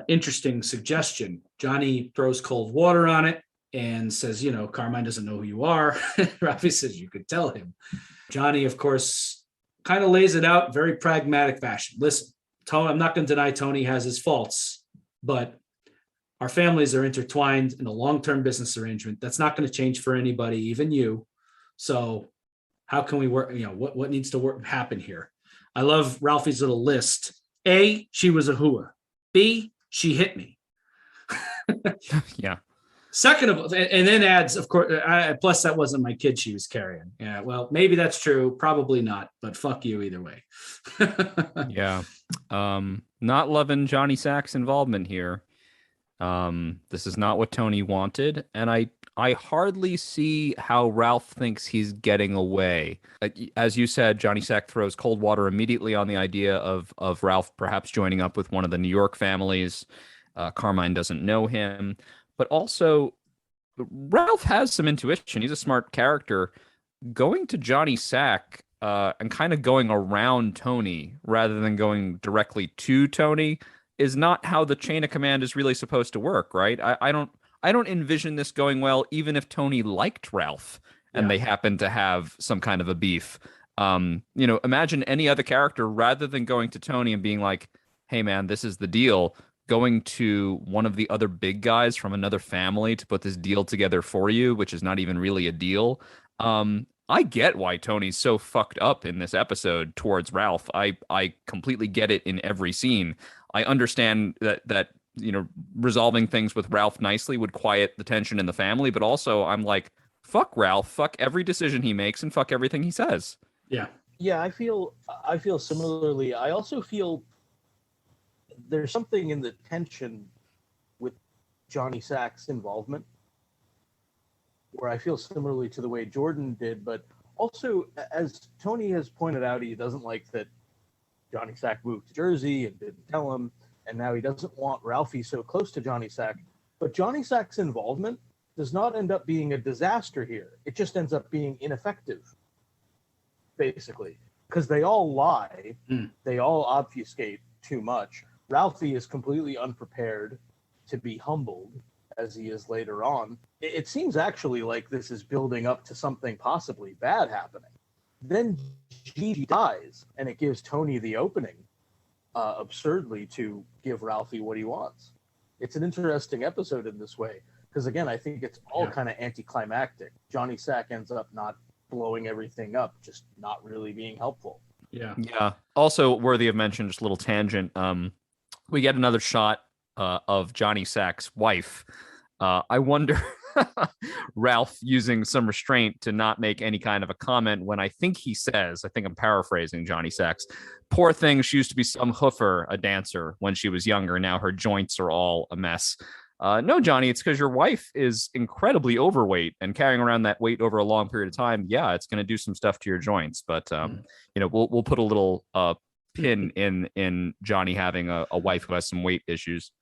Interesting suggestion. Johnny throws cold water on it and says, Carmine doesn't know who you are. Ralphie says, you could tell him. Johnny, of course, kind of lays it out in very pragmatic fashion. Listen, Tony, I'm not going to deny Tony has his faults, but our families are intertwined in a long-term business arrangement. That's not going to change for anybody, even you. So how can we work? What needs to happen here? I love Ralphie's little list. A, she was a hooah. B, she hit me. Yeah. Second of all, and then adds, of course, plus that wasn't my kid she was carrying. Yeah, well, maybe that's true. Probably not, but fuck you either way. Yeah. Not loving Johnny Sack's involvement here. This is not what Tony wanted. And I hardly see how Ralph thinks he's getting away. As you said, Johnny Sack throws cold water immediately on the idea of Ralph perhaps joining up with one of the New York families. Carmine doesn't know him. But also, Ralph has some intuition. He's a smart character. Going to Johnny Sack and kind of going around Tony rather than going directly to Tony is not how the chain of command is really supposed to work, right? I don't envision this going well, even if Tony liked Ralph and they happen to have some kind of a beef. Imagine any other character rather than going to Tony and being like, hey man, this is the deal, going to one of the other big guys from another family to put this deal together for you, which is not even really a deal. I get why Tony's so fucked up in this episode towards Ralph. I completely get it in every scene. I understand that resolving things with Ralph nicely would quiet the tension in the family, but also I'm like, fuck Ralph, fuck every decision he makes, and fuck everything he says. Yeah. Yeah, I feel similarly. I also feel there's something in the tension with Johnny Sack's involvement where I feel similarly to the way Jordan did, but also, as Tony has pointed out, he doesn't like that Johnny Sack moved to Jersey and didn't tell him, and now he doesn't want Ralphie so close to Johnny Sack. But Johnny Sack's involvement does not end up being a disaster here. It just ends up being ineffective, basically, because they all lie. They all obfuscate too much. Ralphie is completely unprepared to be humbled, as he is later on. It seems actually like this is building up to something possibly bad happening. Then Gigi dies, and it gives Tony the opening, absurdly, to give Ralphie what he wants. It's an interesting episode in this way, because again, I think it's all kind of anticlimactic. Johnny Sack ends up not blowing everything up, just not really being helpful. Yeah. Also worthy of mention, just a little tangent. We get another shot of Johnny Sack's wife. I wonder Ralph using some restraint to not make any kind of a comment when I think I'm paraphrasing Johnny Sacks, poor thing, she used to be some hoofer, a dancer, when she was younger. Now her joints are all a mess. No, Johnny, it's because your wife is incredibly overweight, and carrying around that weight over a long period of time, it's going to do some stuff to your joints. But, we'll put a little pin in Johnny having a wife who has some weight issues.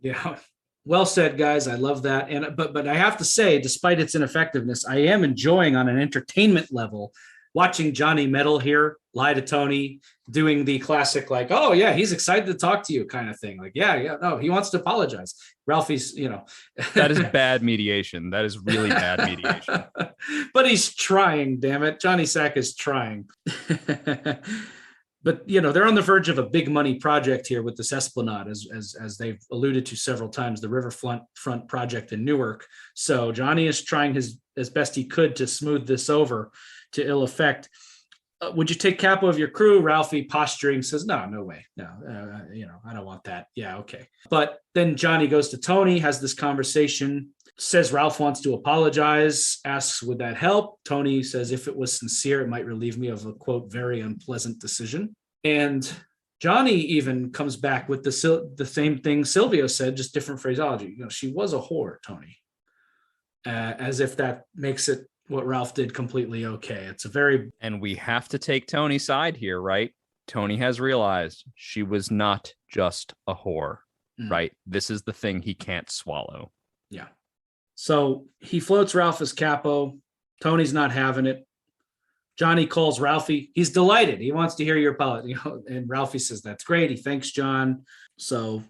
Yeah. Well said, guys. I love that. And but I have to say, despite its ineffectiveness, I am enjoying on an entertainment level watching Johnny meddle here, lie to Tony, doing the classic like, oh yeah, he's excited to talk to you kind of thing. Like, no, he wants to apologize. Ralphie's, That is bad mediation. That is really bad mediation. But he's trying, damn it. Johnny Sack is trying. But they're on the verge of a big money project here with this Esplanade, as they've alluded to several times, the riverfront project in Newark. So Johnny is trying as best he could to smooth this over to ill effect. would you take capo of your crew? Ralphie posturing says, no way. No, I don't want that. Yeah, okay. But then Johnny goes to Tony, has this conversation, says Ralph wants to apologize, asks, would that help? Tony says, if it was sincere, it might relieve me of a, quote, very unpleasant decision. And Johnny even comes back with the same thing Silvio said, just different phraseology. She was a whore, Tony. As if that makes it what Ralph did completely okay. It's a very... And we have to take Tony's side here, right? Tony has realized she was not just a whore, right? This is the thing he can't swallow. Yeah. So he floats Ralph as capo. Tony's not having it. Johnny calls Ralphie. He's delighted. He wants to hear your apology. And Ralphie says, that's great. He thanks John. So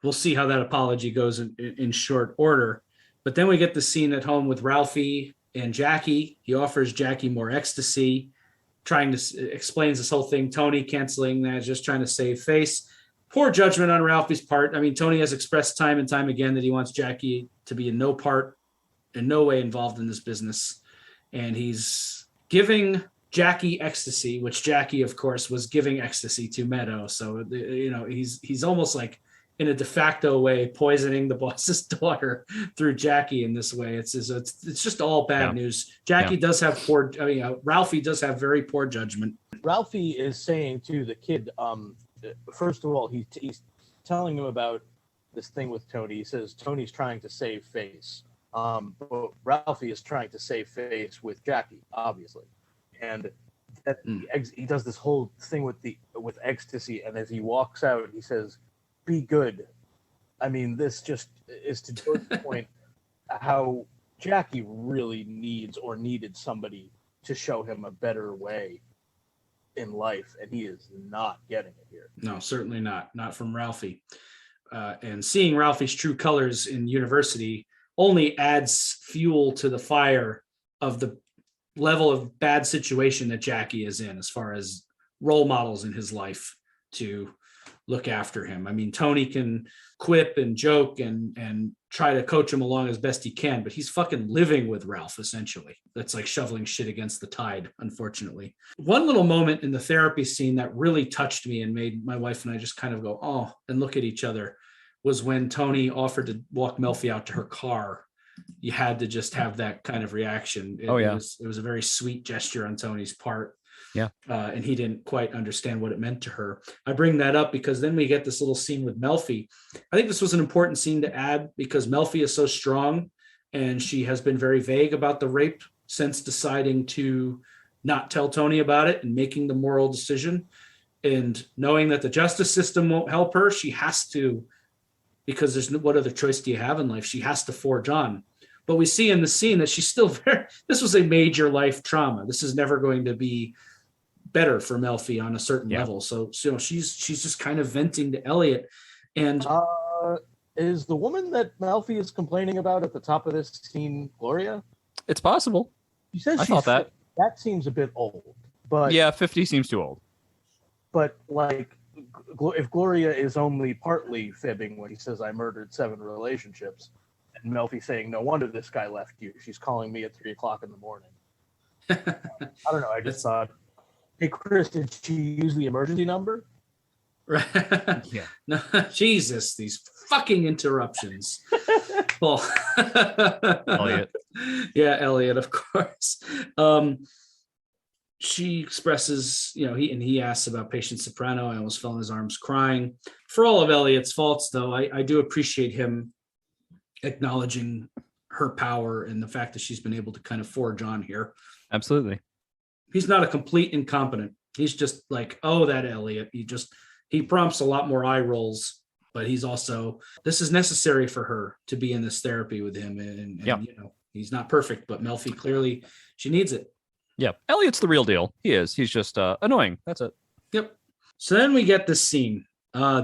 we'll see how that apology goes in short order. But then we get the scene at home with Ralphie and Jackie. He offers Jackie more ecstasy, explains this whole thing. Tony canceling that, just trying to save face. Poor judgment on Ralphie's part. I mean, Tony has expressed time and time again that he wants Jackie to be in no way involved in this business. And he's giving Jackie ecstasy, which Jackie, of course, was giving ecstasy to Meadow. So, he's almost like in a de facto way poisoning the boss's daughter through Jackie in this way. It's just all bad news. Jackie does have Ralphie does have very poor judgment. Ralphie is saying to the kid, first of all, he's telling him about this thing with Tony. He says Tony's trying to save face. But Ralphie is trying to save face with Jackie, obviously, and he does this whole thing with ecstasy. And as he walks out, he says, "Be good." I mean, this just is to go to the point how Jackie really needed somebody to show him a better way in life, and he is not getting it here. No, certainly not from Ralphie. And seeing Ralphie's true colors in university only adds fuel to the fire of the level of bad situation that Jackie is in as far as role models in his life to look after him. I mean, Tony can quip and joke and try to coach him along as best he can, but he's fucking living with Ralph, essentially. That's like shoveling shit against the tide, unfortunately. One little moment in the therapy scene that really touched me and made my wife and I just kind of go, oh, and look at each other, was when Tony offered to walk Melfi out to her car. You had to just have that kind of reaction. It was a very sweet gesture on Tony's part. Yeah. And he didn't quite understand what it meant to her. I bring that up because then we get this little scene with Melfi. I think this was an important scene to add because Melfi is so strong and she has been very vague about the rape since deciding to not tell Tony about it and making the moral decision. And knowing that the justice system won't help her, she has to, because there's what other choice do you have in life? She has to forge on. But we see in the scene that she's still this was a major life trauma. This is never going to be better for Melfi on a certain level. So she's just kind of venting to Elliot. And is the woman that Melfi is complaining about at the top of this scene Gloria? It's possible. She says I thought that. That seems a bit old. But yeah, 50 seems too old. But like, if Gloria is only partly fibbing when he says I murdered 7 relationships, and Melfi saying no wonder this guy left you, she's calling me at 3:00 in the morning. I don't know. I just thought, hey Chris, did she use the emergency number? Right. Yeah. No, Jesus, these fucking interruptions. Well, Elliot. Yeah, Elliot, of course. She expresses, he asks about Patient Soprano. I almost fell in his arms crying. For all of Elliot's faults, though, I do appreciate him acknowledging her power and the fact that she's been able to kind of forge on here. Absolutely. He's not a complete incompetent. He's just like, oh, that Elliot. He prompts a lot more eye rolls, but he's also, this is necessary for her to be in this therapy with him. And he's not perfect, but Melfi clearly, she needs it. Yeah. Elliot's the real deal. He is. He's just annoying. That's it. Yep. So then we get this scene. I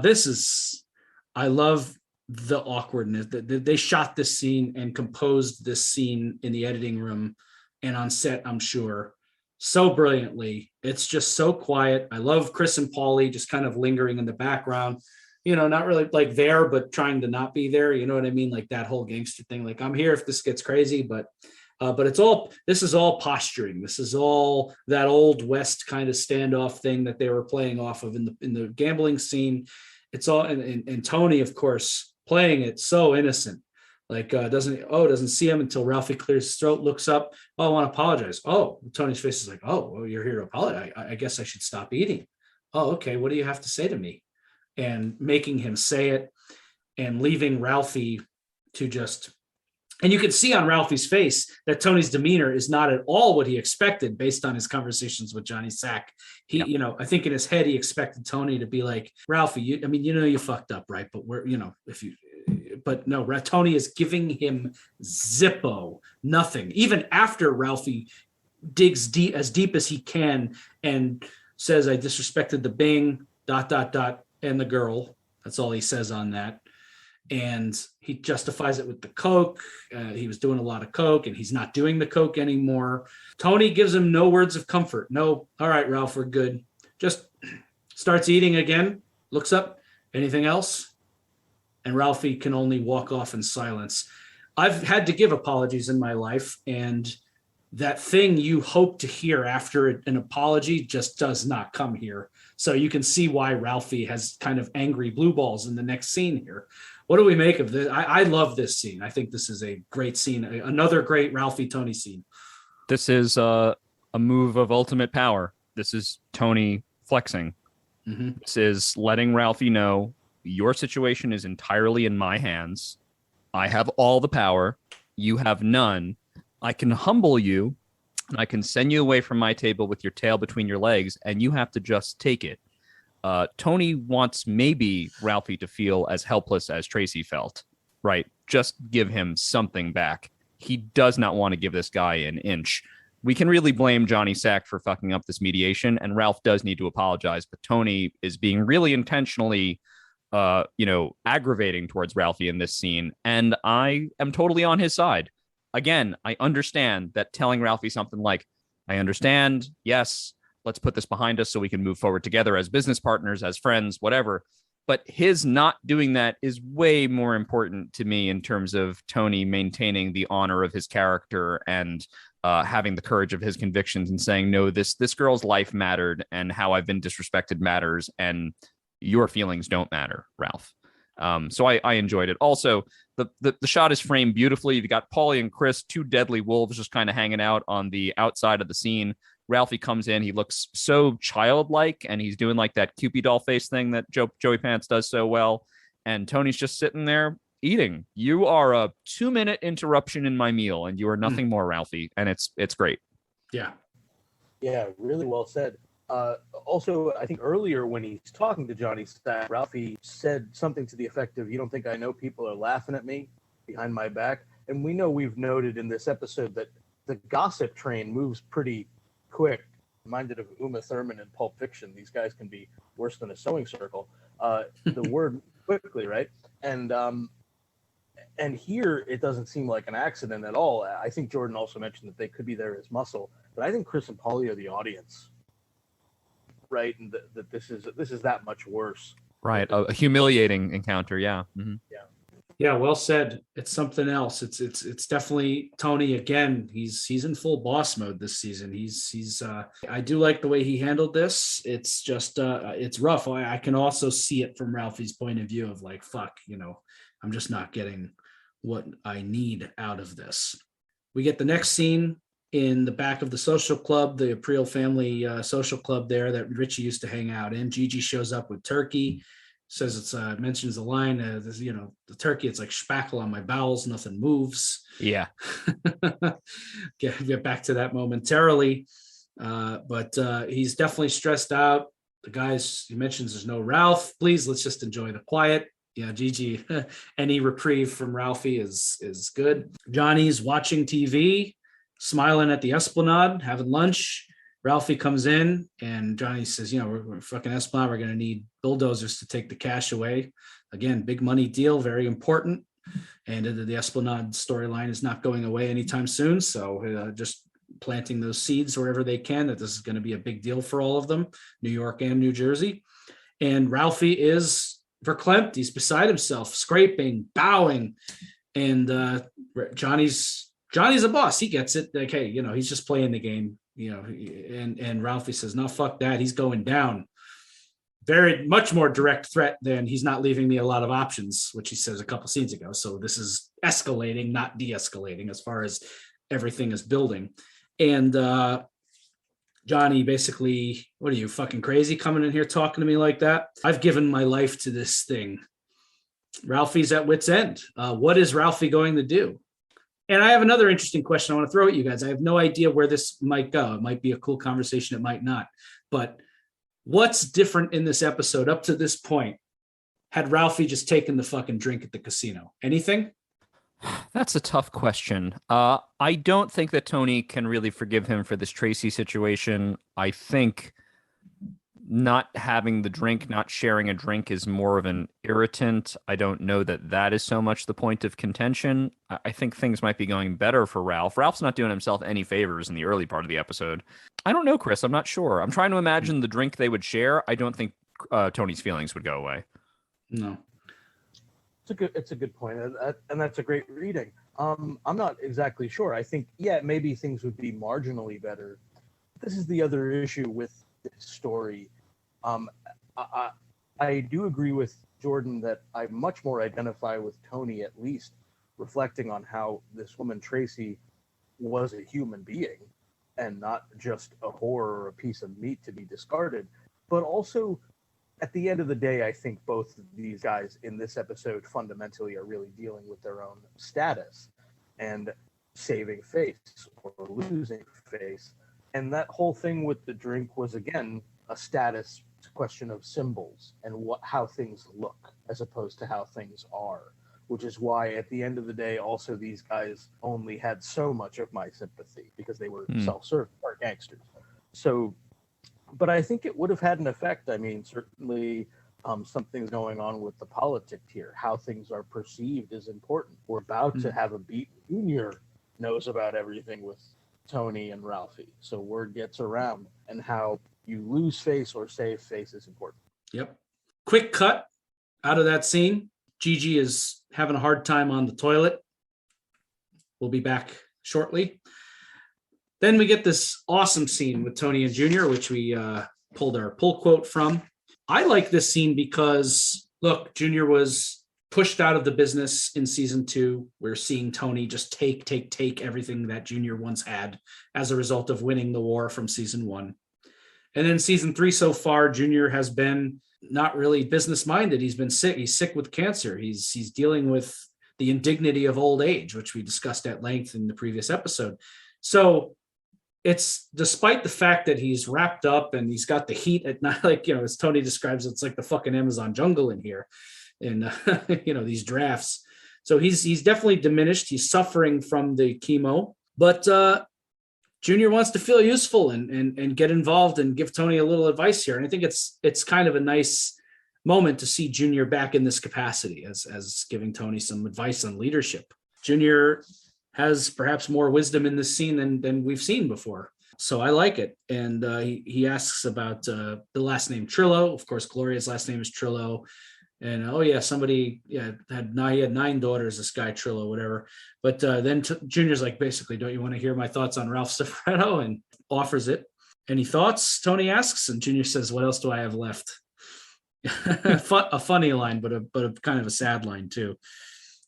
love the awkwardness. They shot this scene and composed this scene in the editing room and on set, I'm sure, so brilliantly. It's just so quiet. I love Chris and Paulie just kind of lingering in the background, not really like there, but trying to not be there. You know what I mean? Like that whole gangster thing. Like, I'm here if this gets crazy, but But this is all posturing. This is all that old West kind of standoff thing that they were playing off of in the gambling scene. It's all, and Tony, of course, playing it so innocent. Like doesn't see him until Ralphie clears his throat, looks up. Oh, I want to apologize. Oh, Tony's face is like, oh, well, you're here to apologize. I guess I should stop eating. Oh, okay. What do you have to say to me? And making him say it and leaving Ralphie to just, and you can see on Ralphie's face that Tony's demeanor is not at all what he expected based on his conversations with Johnny Sack. He, I think in his head, he expected Tony to be like, Ralphie, you fucked up, right? But but no, Tony is giving him Zippo, nothing. Even after Ralphie digs deep as he can and says, I disrespected the Bing, ... and the girl. That's all he says on that. And he justifies it with the Coke. He was doing a lot of Coke and he's not doing the Coke anymore. Tony gives him no words of comfort. No, all right, Ralph, we're good. Just starts eating again, looks up, anything else? And Ralphie can only walk off in silence. I've had to give apologies in my life, and that thing you hope to hear after an apology just does not come here. So you can see why Ralphie has kind of angry blue balls in the next scene here. What do we make of this? I love this scene. I think this is a great scene. Another great Ralphie Tony scene. This is a move of ultimate power. This is Tony flexing. Mm-hmm. This is letting Ralphie know your situation is entirely in my hands. I have all the power. You have none. I can humble you. And I can send you away from my table with your tail between your legs, and you have to just take it. Tony wants maybe Ralphie to feel as helpless as Tracy felt, right? Just give him something back. He does not want to give this guy an inch. We can really blame Johnny Sack for fucking up this mediation, and Ralph does need to apologize, but Tony is being really intentionally aggravating towards Ralphie in this scene, and I am totally on his side. Again, I understand that telling Ralphie something like, I understand, yes, let's put this behind us so we can move forward together as business partners, as friends, whatever. But his not doing that is way more important to me in terms of Tony maintaining the honor of his character and having the courage of his convictions and saying, no, this girl's life mattered and how I've been disrespected matters, and your feelings don't matter, Ralph. So I enjoyed it. Also, the shot is framed beautifully. You've got Paulie and Chris, two deadly wolves, just kind of hanging out on the outside of the scene. Ralphie comes in. He looks so childlike, and he's doing like that Cupid doll face thing that Joey Pants does so well. And Tony's just sitting there eating. You are a 2-minute interruption in my meal, and you are nothing more, Ralphie. And it's great. Yeah. Yeah, really well said. Also, I think earlier when he's talking to Johnny Sack, Ralphie said something to the effect of, you don't think I know people are laughing at me behind my back? And we know we've noted in this episode that the gossip train moves pretty quick. Reminded of Uma Thurman in Pulp Fiction. These guys can be worse than a sewing circle. The word quickly, right? And here it doesn't seem like an accident at all. I think Jordan also mentioned that they could be there as muscle, but I think Chris and Paulie are the audience. Right, and that this is that much worse. Right, a humiliating encounter. Yeah. Mm-hmm. Yeah. Well said. It's something else. It's definitely Tony again. He's in full boss mode this season. He's. I do like the way he handled this. It's just it's rough. I can also see it from Ralphie's point of view of like, fuck, I'm just not getting what I need out of this. We get the next scene in the back of the social club, the April family social club there that Richie used to hang out in. Gigi shows up with turkey, says it's mentions the line, the turkey, it's like spackle on my bowels, nothing moves. Yeah. Get back to that momentarily. But he's definitely stressed out. The guys, he mentions there's no Ralph. Please, let's just enjoy the quiet. Yeah, Gigi, any reprieve from Ralphie is good. Johnny's watching TV, smiling at the Esplanade, having lunch. Ralphie comes in and Johnny says, we're fucking Esplanade. We're going to need bulldozers to take the cash away. Again, big money deal, very important. And the Esplanade storyline is not going away anytime soon. So just planting those seeds wherever they can, that this is going to be a big deal for all of them, New York and New Jersey. And Ralphie is verklempt. He's beside himself, scraping, bowing. And Johnny's Johnny's a boss. He gets it. Like, hey, he's just playing the game, and Ralphie says, no, fuck that. He's going down. Very much more direct threat than he's not leaving me a lot of options, which he says a couple scenes ago. So this is escalating, not de-escalating as far as everything is building. And Johnny basically, what are you, fucking crazy coming in here talking to me like that? I've given my life to this thing. Ralphie's at wit's end. What is Ralphie going to do? And I have another interesting question I want to throw at you guys. I have no idea where this might go. It might be a cool conversation. It might not. But what's different in this episode up to this point? Had Ralphie just taken the fucking drink at the casino? Anything? That's a tough question. I don't think that Tony can really forgive him for this Tracy situation. I think not having the drink, not sharing a drink is more of an irritant. I don't know that that is so much the point of contention. I think things might be going better for Ralph. Ralph's not doing himself any favors in the early part of the episode. I don't know, Chris. I'm not sure. I'm trying to imagine the drink they would share. I don't think Tony's feelings would go away. No. It's a good point, and that's a great reading. I'm not exactly sure. I think, maybe things would be marginally better. This is the other issue with this story. I do agree with Jordan that I much more identify with Tony, at least reflecting on how this woman Tracy was a human being and not just a whore or a piece of meat to be discarded, but also at the end of the day, I think both of these guys in this episode fundamentally are really dealing with their own status and saving face or losing face. And that whole thing with the drink was, again, a status question of symbols and how things look as opposed to how things are, which is why at the end of the day, also these guys only had so much of my sympathy because they were self-serving or gangsters. So, but I think it would have had an effect. I mean, certainly something's going on with the politics here. How things are perceived is important. We're about to have a beat. Junior knows about everything with Tony and Ralphie. So word gets around, and how you lose face or save face is important. Yep. Quick cut out of that scene. Gigi is having a hard time on the toilet. We'll be back shortly. Then we get this awesome scene with Tony and Junior, which we pulled our pull quote from. I like this scene because, look, Junior was pushed out of the business in season 2. We're seeing Tony just take everything that Junior once had as a result of winning the war from season 1. And then season 3 so far, Junior has been not really business minded. He's been sick. He's sick with cancer. He's dealing with the indignity of old age, which we discussed at length in the previous episode. So it's despite the fact that he's wrapped up and he's got the heat at night, like, as Tony describes, it's like the fucking Amazon jungle in here in, these drafts. So he's definitely diminished. He's suffering from the chemo, but Junior wants to feel useful and get involved and give Tony a little advice here. And I think it's kind of a nice moment to see Junior back in this capacity as giving Tony some advice on leadership. Junior has perhaps more wisdom in this scene than we've seen before. So I like it. And he asks about the last name Trillo. Of course, Gloria's last name is Trillo. And somebody had 9 daughters, this guy Trillo, whatever. But then Junior's like, basically, don't you want to hear my thoughts on Ralph Soprano? And offers it. Any thoughts? Tony asks, and Junior says, what else do I have left? A funny line, but a kind of a sad line too.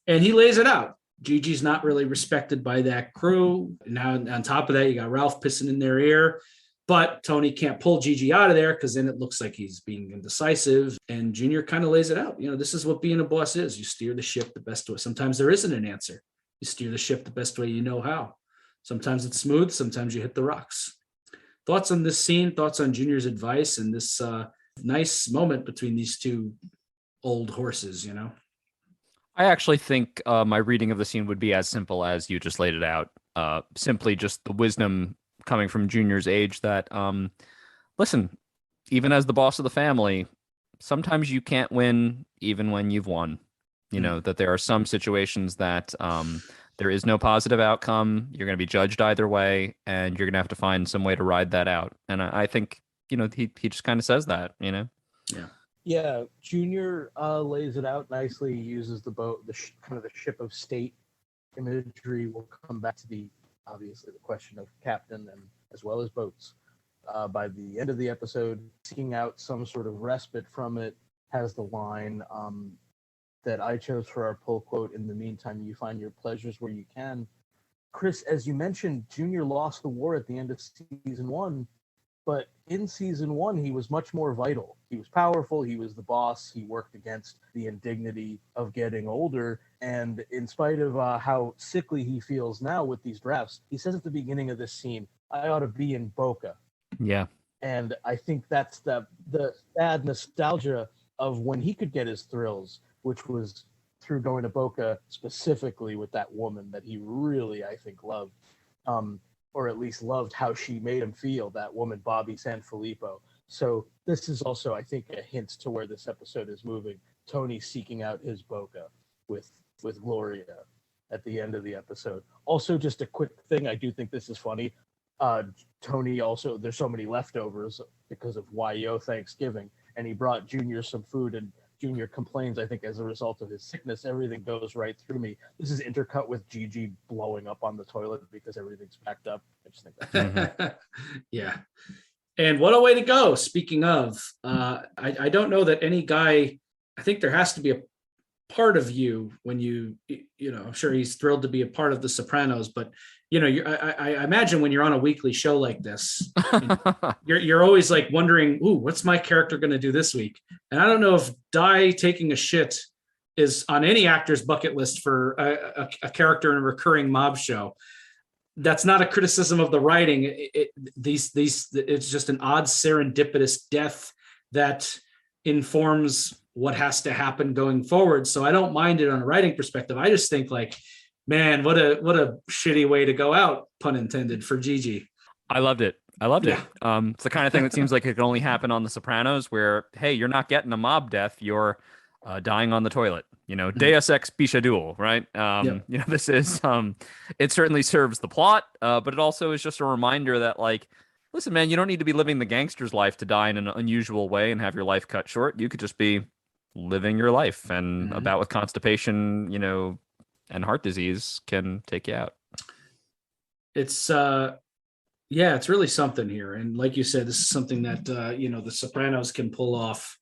And he lays it out. Gigi's not really respected by that crew. Now, on top of that, you got Ralph pissing in their ear. But Tony can't pull Gigi out of there because then it looks like he's being indecisive. And Junior kind of lays it out. This is what being a boss is. You steer the ship the best way. Sometimes there isn't an answer. You steer the ship the best way you know how. Sometimes it's smooth. Sometimes you hit the rocks. Thoughts on this scene? Thoughts on Junior's advice and this nice moment between these two old horses, I actually think my reading of the scene would be as simple as you just laid it out. Simply just the wisdom coming from Junior's age that, listen, even as the boss of the family, sometimes you can't win even when you've won. That there are some situations that there is no positive outcome. You're going to be judged either way, and you're going to have to find some way to ride that out. And I think, he just kind of says that, Yeah. Yeah, Junior lays it out nicely. He uses the boat, kind of the ship of state imagery will come back to obviously the question of captain and as well as boats. By the end of the episode, seeking out some sort of respite from it, has the line that I chose for our pull quote, "In the meantime, you find your pleasures where you can." Chris, as you mentioned, Junior lost the war at the end of season 1, but in season 1, he was much more vital. He was powerful, he was the boss, he worked against the indignity of getting older, and in spite of how sickly he feels now with these drafts, he says at the beginning of this scene, "I ought to be in Boca." Yeah. And I think that's the sad nostalgia of when he could get his thrills, which was through going to Boca specifically with that woman that he really, I think, loved, or at least loved how she made him feel, that woman, Bobby Sanfilippo. So this is also, I think, a hint to where this episode is moving. Tony seeking out his Boca with Gloria at the end of the episode. Also, just a quick thing, I do think this is funny. Tony also, there's so many leftovers because of YO Thanksgiving, and he brought Junior some food, and Junior complains, I think, as a result of his sickness, everything goes right through me. This is intercut with Gigi blowing up on the toilet because everything's packed up. I just think that's Yeah. And what a way to go. Speaking of, I don't know that any guy, I think there has to be a part of you when you know, I'm sure he's thrilled to be a part of the Sopranos, but you know, I imagine when you're on a weekly show like this, you're always like wondering, ooh, what's my character going to do this week? And I don't know if Di taking a shit is on any actor's bucket list for a character in a recurring mob show. That's not a criticism of the writing. It's just an odd serendipitous death that informs what has to happen going forward. So I don't mind it on a writing perspective. I just think like, man, what a shitty way to go out, pun intended, for Gigi. I loved it. It's the kind of thing that seems like it could only happen on The Sopranos, where, hey, you're not getting a mob death, you're dying on the toilet. You know, Deus ex Pichadul, right? You know, this is it certainly serves the plot, but it also is just a reminder that, like, listen, man, you don't need to be living the gangster's life to die in an unusual way and have your life cut short. You could just be living your life, and a bout with constipation, you know, and heart disease can take you out. It's it's really something here. And like you said, this is something that you know, the Sopranos can pull off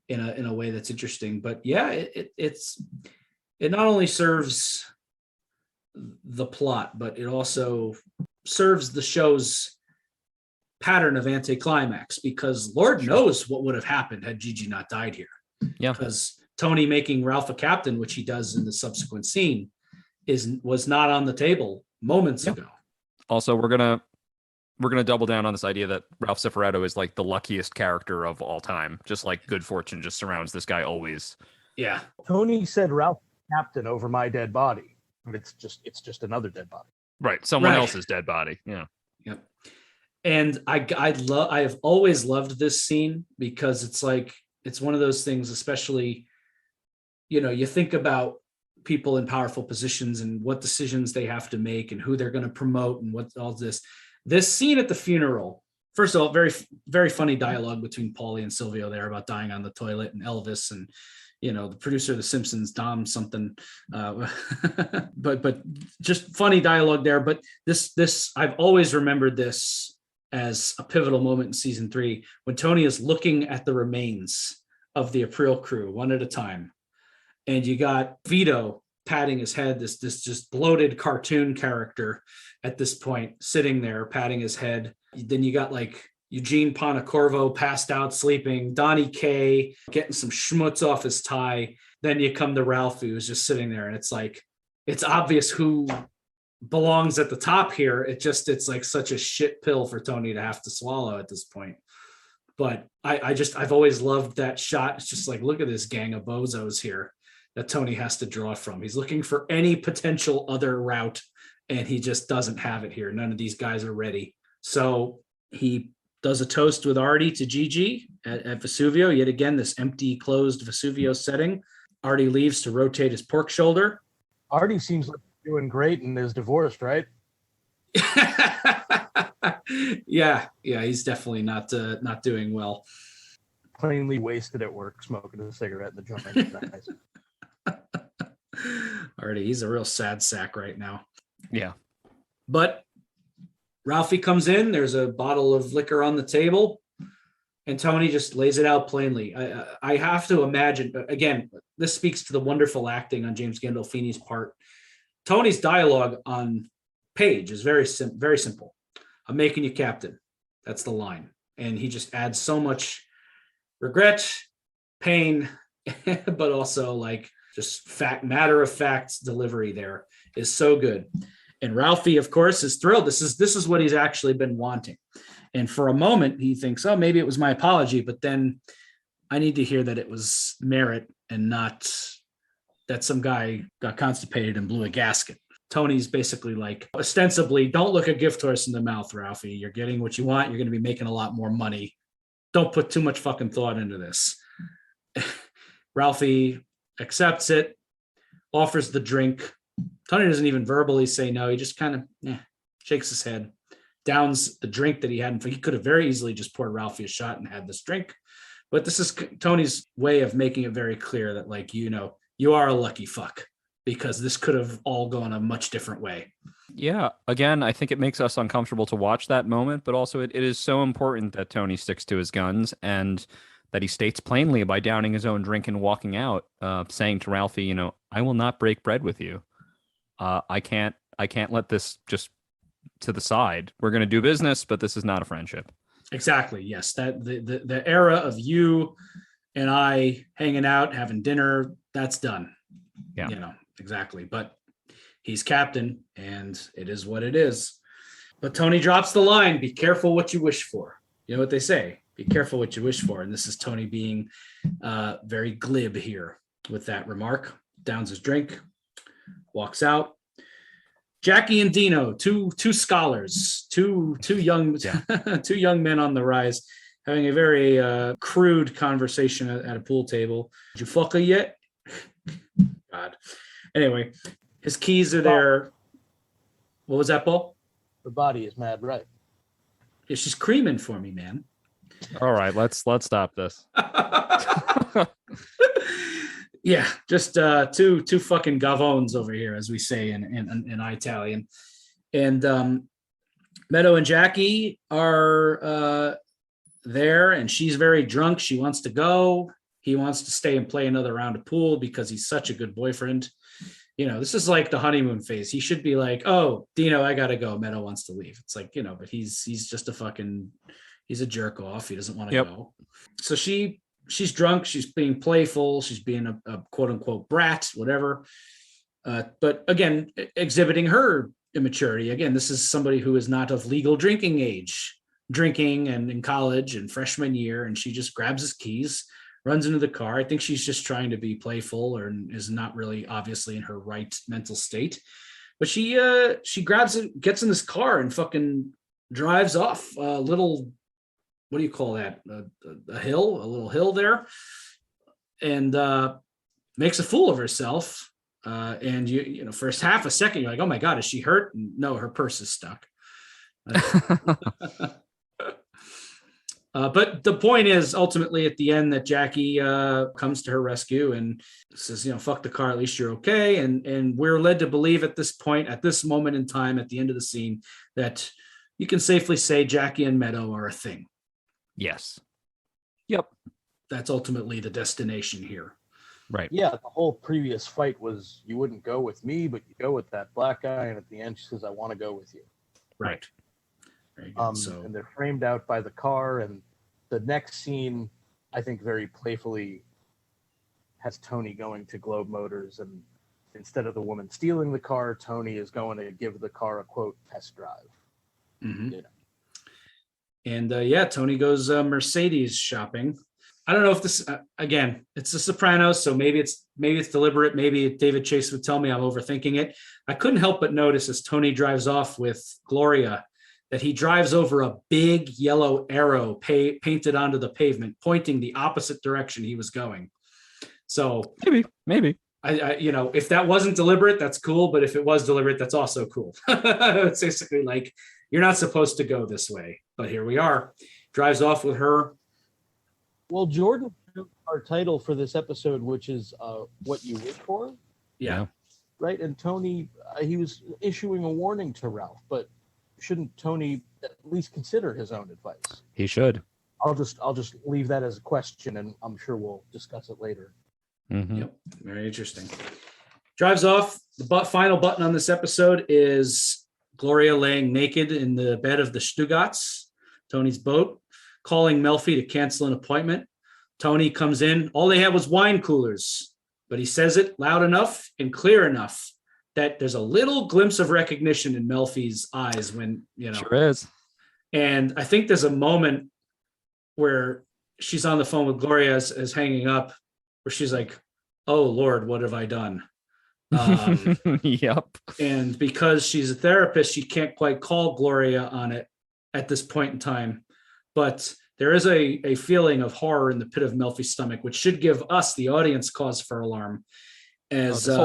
in a way that's interesting. But yeah, it not only serves the plot, but it also serves the show's pattern of anticlimax, because Lord knows what would have happened had Gigi not died here. Yeah. Because Tony making Ralph a captain, which he does in the subsequent scene, was not on the table moments ago. Also, we're gonna double down on this idea that Ralph Cifaretto is like the luckiest character of all time. Just like good fortune just surrounds this guy always. Yeah. Think. Tony said Ralph captain over my dead body, but it's just another dead body. Right. Someone else's dead body. Yeah. Yep. And I have always loved this scene, because it's like, it's one of those things, especially, you know, you think about people in powerful positions and what decisions they have to make and who they're going to promote and what all this scene at the funeral. First of all, very, very funny dialogue between Paulie and Silvio there about dying on the toilet, and Elvis, and, you know, the producer of The Simpsons, Dom something, but just funny dialogue there. But this, I've always remembered this as a pivotal moment in season 3, when Tony is looking at the remains of the April crew one at a time. And you got Vito patting his head, this just bloated cartoon character at this point, sitting there patting his head. Then you got like Eugene Pontecorvo passed out sleeping, Donnie K getting some schmutz off his tie. Then you come to Ralphie, who's just sitting there, and it's like, it's obvious who belongs at the top here. It's like such a shit pill for Tony to have to swallow at this point. But I've always loved that shot. It's just like, look at this gang of bozos here that Tony has to draw from. He's looking for any potential other route, and he just doesn't have it here. None of these guys are ready. So he does a toast with Artie to Gigi at Vesuvio. Yet again, this empty, closed Vesuvio setting. Artie leaves to rotate his pork shoulder. Artie seems like he's doing great and is divorced, right? yeah, he's definitely not doing well. Plainly wasted at work, smoking a cigarette in the joint. Nice. Already, he's a real sad sack right now. Yeah. But Ralphie comes in. There's a bottle of liquor on the table, and Tony just lays it out plainly. I have to imagine, again, this speaks to the wonderful acting on James Gandolfini's part. Tony's dialogue on page is very simple. I'm making you captain. That's the line. And he just adds so much regret, pain, but also like just matter of fact delivery there is so good. And Ralphie, of course, is thrilled. This is what he's actually been wanting. And for a moment, he thinks, oh, maybe it was my apology, but then I need to hear that it was merit and not that some guy got constipated and blew a gasket. Tony's basically like, ostensibly, don't look a gift horse in the mouth, Ralphie. You're getting what you want. You're going to be making a lot more money. Don't put too much fucking thought into this. Ralphie accepts it, offers the drink. Tony doesn't even verbally say no. He just kind of shakes his head, downs the drink that he had. He could have very easily just poured Ralphie a shot and had this drink. But this is Tony's way of making it very clear that, like, you are a lucky fuck, because this could have all gone a much different way. Yeah. Again, I think it makes us uncomfortable to watch that moment, but also it is so important that Tony sticks to his guns and that he states plainly by downing his own drink and walking out, saying to Ralphie, I will not break bread with you. I can't let this just to the side. We're going to do business, but this is not a friendship. Exactly. Yes. That the era of you and I hanging out, having dinner, that's done. Yeah. Exactly. But he's captain and it is what it is. But Tony drops the line, be careful what you wish for. You know what they say, be careful what you wish for. And this is Tony being very glib here with that remark. Downs his drink, walks out. Jackie and Dino, two scholars, two young two young men on the rise, having a very crude conversation at a pool table. Did you fuck her yet? God. Anyway, his keys are there. What was that, Paul? Her body is mad right. Yeah, she's creaming for me, man. All right, let's stop this. Yeah, just two fucking gavones over here, as we say in Italian. And Meadow and Jackie are there, and she's very drunk. She wants to go. He wants to stay and play another round of pool because he's such a good boyfriend. This is like the honeymoon phase. He should be like, oh, Dino, I gotta go. Meadow wants to leave. It's like, but he's just he's a jerk off. He doesn't want to go. So she's drunk. She's being playful. She's being a quote unquote brat, whatever. But again, exhibiting her immaturity. Again, this is somebody who is not of legal drinking age, drinking and in college and freshman year. And she just grabs his keys, runs into the car. I think she's just trying to be playful or is not really obviously in her right mental state. But she grabs it, gets in this car and fucking drives off a little, what do you call that? A little hill there, and makes a fool of herself. And you for half a second, you're like, oh my God, is she hurt? No, her purse is stuck. But the point is ultimately at the end that Jackie comes to her rescue and says, fuck the car, at least you're okay. And we're led to believe at this point, at this moment in time, at the end of the scene, that you can safely say Jackie and Meadow are a thing. Yes. Yep. That's ultimately the destination here. Right. Yeah, the whole previous fight was you wouldn't go with me, but you go with that black guy. And at the end, she says, I want to go with you. Right. And they're framed out by the car. And the next scene, I think very playfully has Tony going to Globe Motors. And instead of the woman stealing the car, Tony is going to give the car a, quote, test drive. Mm-hmm. And Tony goes Mercedes shopping. I don't know if this again, it's the Sopranos, so maybe it's deliberate. Maybe David Chase would tell me I'm overthinking it. I couldn't help but notice as Tony drives off with Gloria that he drives over a big yellow arrow painted onto the pavement, pointing the opposite direction he was going. So maybe. I if that wasn't deliberate, that's cool. But if it was deliberate, that's also cool. It's basically like, you're not supposed to go this way, but here we are. Drives off with her. Well, Jordan, our title for this episode, which is What You Wish For. Yeah. right? And Tony, he was issuing a warning to Ralph, but shouldn't Tony at least consider his own advice? He should. I'll just leave that as a question, and I'm sure we'll discuss it later. Mm-hmm. Yep, very interesting. Drives off. The final button on this episode is Gloria laying naked in the bed of the Stugatz, Tony's boat, calling Melfi to cancel an appointment. Tony comes in. All they had was wine coolers, but he says it loud enough and clear enough that there's a little glimpse of recognition in Melfi's eyes when, Sure is. And I think there's a moment where she's on the phone with Gloria as hanging up, where she's like, "Oh Lord, what have I done?" Yep. And because she's a therapist, she can't quite call Gloria on it at this point in time. But there is a feeling of horror in the pit of Melfi's stomach, which should give us, the audience, cause for alarm. As this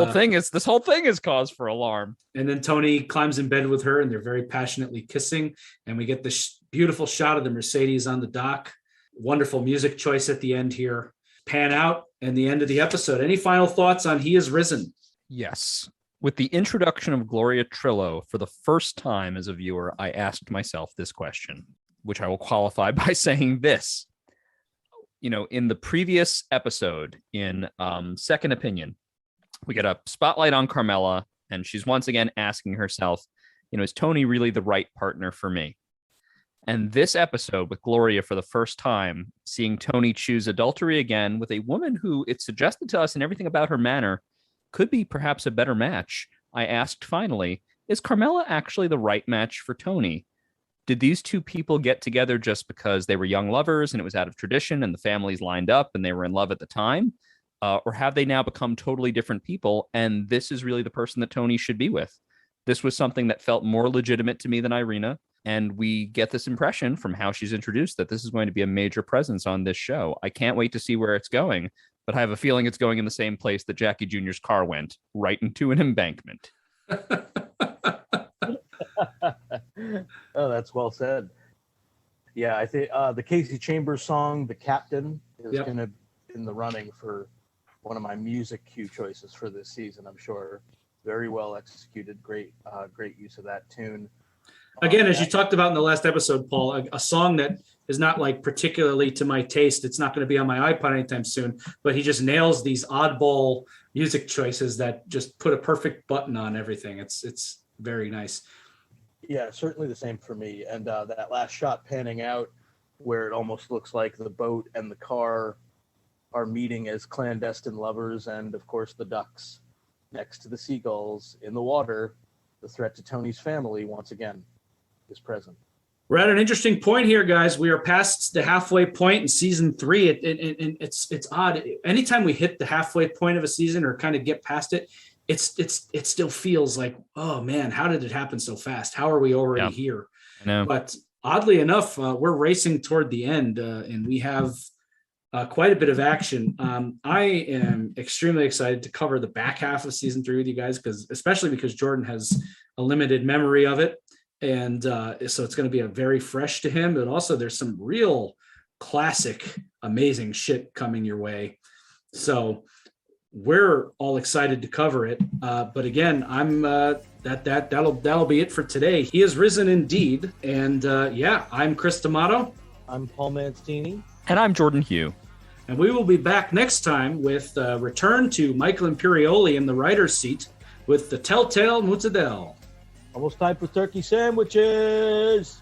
whole thing is cause for alarm. And then Tony climbs in bed with her, and they're very passionately kissing. And we get this beautiful shot of the Mercedes on the dock. Wonderful music choice at the end here. Pan out and the end of the episode. Any final thoughts on He Is Risen? Yes. With the introduction of Gloria Trillo, for the first time as a viewer, I asked myself this question, which I will qualify by saying this. In the previous episode, in Second Opinion, we get a spotlight on Carmela, and she's once again asking herself, is Tony really the right partner for me? And this episode with Gloria, for the first time, seeing Tony choose adultery again with a woman who, it's suggested to us and everything about her manner, could be perhaps a better match. I asked finally, is Carmela actually the right match for Tony? Did these two people get together just because they were young lovers and it was out of tradition and the families lined up and they were in love at the time? Or have they now become totally different people and this is really the person that Tony should be with? This was something that felt more legitimate to me than Irina. And we get this impression from how she's introduced that this is going to be a major presence on this show. I can't wait to see where it's going, but I have a feeling it's going in the same place that Jackie Jr.'s car went, right into an embankment. Oh, that's well said. Yeah, I think the Casey Chambers song, "The Captain," is going to be in the running for one of my music cue choices for this season, I'm sure. Very well executed, great use of that tune. Again, as you talked about in the last episode, Paul, a song that is not like particularly to my taste. It's not going to be on my iPod anytime soon, but he just nails these oddball music choices that just put a perfect button on everything. It's very nice. Yeah, certainly the same for me. And that last shot panning out where it almost looks like the boat and the car are meeting as clandestine lovers. And of course, the ducks next to the seagulls in the water, the threat to Tony's family once again is present. We're at an interesting point here, guys. We are past the halfway point in season 3. It's odd. Anytime we hit the halfway point of a season or kind of get past it, it still feels like, oh man, how did it happen so fast? How are we already here? I know. But oddly enough, we're racing toward the end, and we have quite a bit of action. I am extremely excited to cover the back half of season 3 with you guys, especially because Jordan has a limited memory of it. And so it's going to be a very fresh to him, but also there's some real classic, amazing shit coming your way. So we're all excited to cover it. But again, I'm that'll be it for today. He has risen indeed. And I'm Chris D'Amato. I'm Paul Mancini. And I'm Jordan Hugh. And we will be back next time with return to Michael Imperioli in the writer's seat with the Telltale Mozzarella. Almost time for turkey sandwiches.